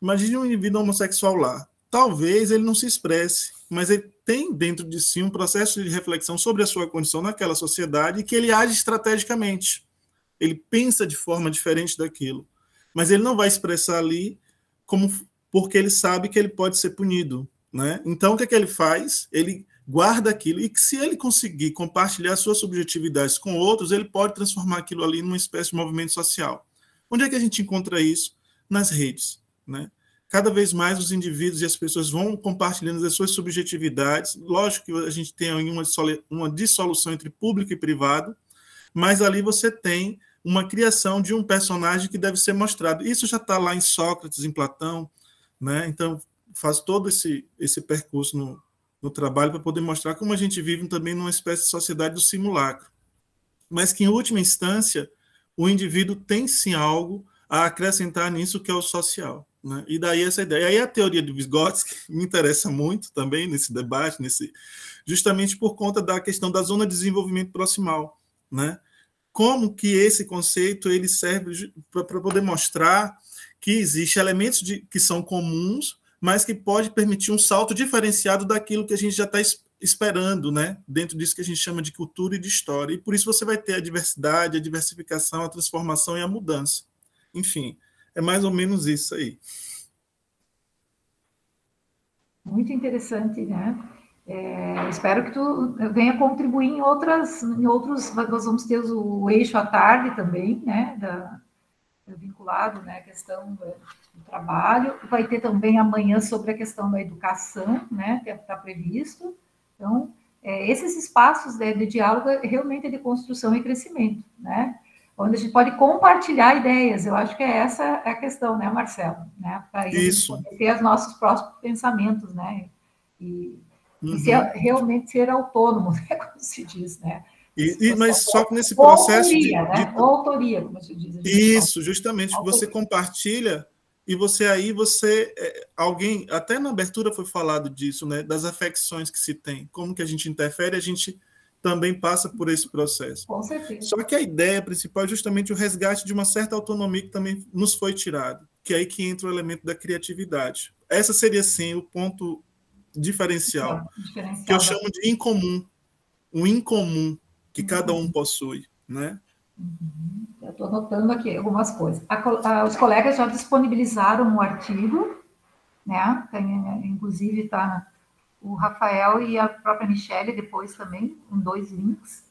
Imagine um indivíduo homossexual lá. Talvez ele não se expresse, mas ele tem dentro de si um processo de reflexão sobre a sua condição naquela sociedade e que ele age estrategicamente. Ele pensa de forma diferente daquilo. Mas ele não vai expressar ali porque ele sabe que ele pode ser punido, né? Então, o que ele faz? Ele guarda aquilo e que, se ele conseguir compartilhar suas subjetividades com outros, ele pode transformar aquilo ali numa espécie de movimento social. Onde é que a gente encontra isso? Nas redes, né? Cada vez mais os indivíduos e as pessoas vão compartilhando as suas subjetividades. Lógico que a gente tem aí uma dissolução entre público e privado, mas ali você tem uma criação de um personagem que deve ser mostrado. Isso já está lá em Sócrates, em Platão, né? Então, faz todo esse percurso no trabalho para poder mostrar como a gente vive também numa espécie de sociedade do simulacro. Mas que, em última instância, o indivíduo tem, sim, algo a acrescentar nisso que é o social, né? E daí essa ideia. E aí a teoria de Vygotsky me interessa muito também nesse debate, justamente por conta da questão da zona de desenvolvimento proximal, né? Como que esse conceito ele serve para poder mostrar que existem elementos que são comuns, mas que pode permitir um salto diferenciado daquilo que a gente já está esperando, né? Dentro disso que a gente chama de cultura e de história. E por isso você vai ter a diversidade, a diversificação, a transformação e a mudança. Enfim, é mais ou menos isso aí. Muito interessante, né? Espero que tu venha contribuir em outros, nós vamos ter o eixo à tarde também, né, vinculado, né, à questão do trabalho, vai ter também amanhã sobre a questão da educação, né, que está previsto. Então, esses espaços de diálogo realmente é de construção e crescimento, né, onde a gente pode compartilhar ideias. Eu acho que essa é a questão, né, Marcelo, né, para isso ter os nossos próprios pensamentos, né, e realmente ser autônomo, né, como se diz, né? Mas só que nesse processo ou autoria, como se diz. Isso, justamente, você compartilha e alguém, até na abertura foi falado disso, né, das afecções que se tem, como que a gente interfere, a gente também passa por esse processo. Com certeza. Só que a ideia principal é justamente o resgate de uma certa autonomia que também nos foi tirado, que é aí que entra o elemento da criatividade. Essa seria, sim, o ponto diferencial, que eu chamo de incomum, o incomum que cada um possui, né? Eu estou anotando aqui algumas coisas. Os colegas já disponibilizaram um artigo, né? Inclusive está o Rafael e a própria Michele depois também, com 2 links,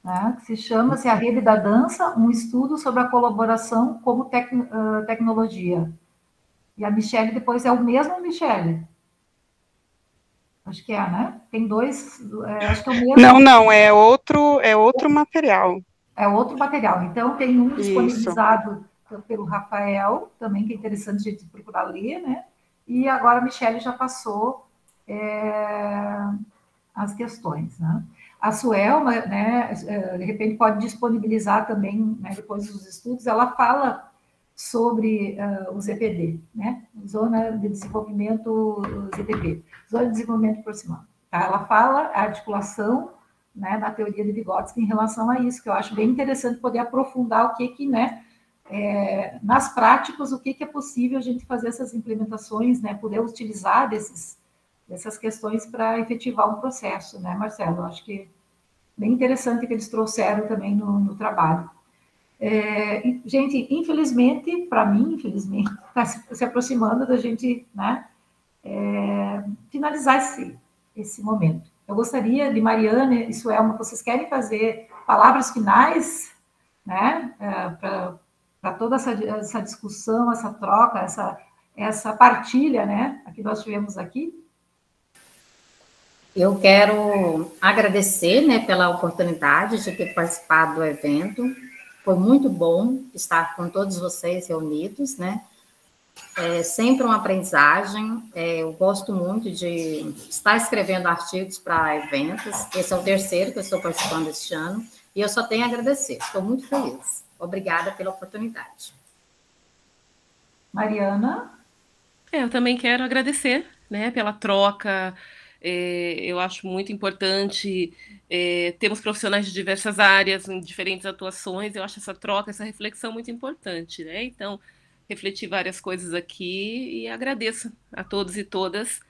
né? Que se chama-se A Rede da Dança, um estudo sobre a colaboração como tecnologia. E a Michele depois é o mesmo Michele. Acho que né? Tem 2, acho que é o mesmo. Não, é outro material. É outro material. Então, tem um disponibilizado pelo Rafael, também, que é interessante a gente procurar ler, né? E agora a Michele já passou as questões, né? A Suelma, né, de repente, pode disponibilizar também, né, depois dos estudos, ela fala sobre o ZPD, né? Zona de Desenvolvimento ZDP, Zona de Desenvolvimento Proximal. Tá? Ela fala a articulação, né, na teoria de Vygotsky em relação a isso, que eu acho bem interessante poder aprofundar o que né, nas práticas, o que é possível a gente fazer essas implementações, né, poder utilizar dessas questões para efetivar um processo, né, Marcelo? Eu acho que bem interessante que eles trouxeram também no trabalho. Gente, infelizmente, para mim, infelizmente, está se aproximando da gente, né, finalizar esse momento. Eu gostaria de Mariana e Suelma, vocês querem fazer palavras finais, né, para toda essa discussão, essa troca, essa partilha, né, que nós tivemos aqui? Eu quero agradecer, né, pela oportunidade de ter participado do evento. Foi muito bom estar com todos vocês reunidos, né? É sempre uma aprendizagem. Eu gosto muito de estar escrevendo artigos para eventos. Esse é o terceiro que eu estou participando este ano. E eu só tenho a agradecer. Estou muito feliz. Obrigada pela oportunidade. Mariana? Eu também quero agradecer, né, pela troca. Eu acho muito importante termos profissionais de diversas áreas, em diferentes atuações. Eu acho essa troca, essa reflexão muito importante, né? Então, refleti várias coisas aqui e agradeço a todos e todas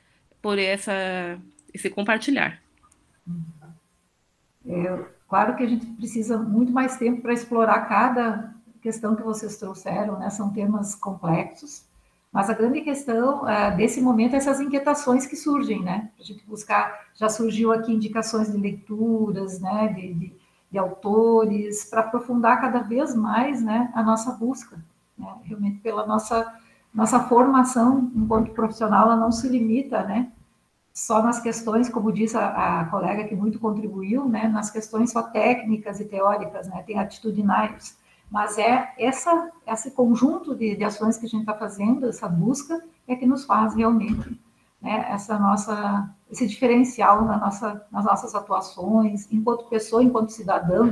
por esse compartilhar. Claro que a gente precisa muito mais tempo para explorar cada questão que vocês trouxeram, né? São temas complexos. Mas a grande questão desse momento é essas inquietações que surgem, né? A gente buscar, já surgiu aqui indicações de leituras, né? De autores, para aprofundar cada vez mais, né? A nossa busca, né? Realmente pela nossa formação enquanto profissional, ela não se limita, né? Só nas questões, como diz a colega que muito contribuiu, né? Nas questões só técnicas e teóricas, né? Tem atitudinários. Mas esse conjunto de ações que a gente está fazendo, essa busca, é que nos faz realmente, né, esse diferencial nas nossas atuações, enquanto pessoa, enquanto cidadão,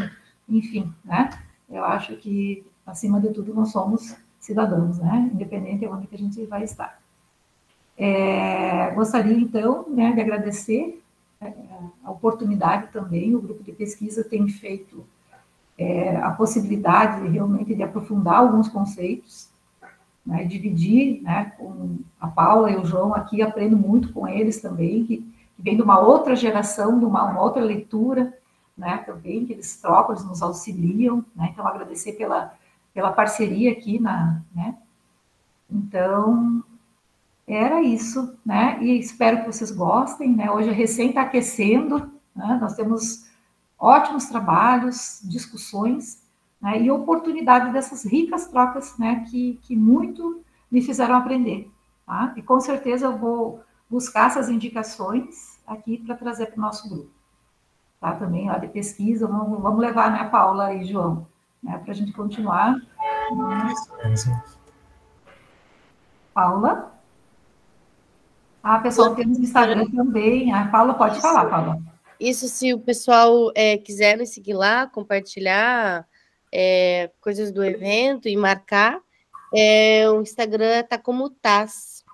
enfim, né? Eu acho que, acima de tudo, nós somos cidadãos, né? Independente de onde que a gente vai estar. Gostaria, então, né, de agradecer a oportunidade também. O grupo de pesquisa tem feito a possibilidade realmente de aprofundar alguns conceitos, né, dividir, né, com a Paula e o João aqui, aprendo muito com eles também, que vem de uma outra geração, de uma outra leitura, né, também, que eles trocam, eles nos auxiliam, né, então agradecer pela parceria aqui, né, então, era isso, né, e espero que vocês gostem, né, hoje recém está aquecendo, né, nós temos ótimos trabalhos, discussões, né, e oportunidade dessas ricas trocas, né, que muito me fizeram aprender, tá? E com certeza eu vou buscar essas indicações aqui para trazer para o nosso grupo, tá? Também lá de pesquisa, vamos levar, né, Paula e João, né, para a gente continuar. Paula? Pessoal, temos Instagram também. A Paula, pode falar, Paula. Isso, se o pessoal quiser nos seguir lá, compartilhar coisas do evento e marcar, o Instagram está como TAS,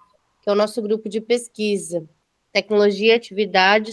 que é o nosso grupo de pesquisa, Tecnologia e Atividades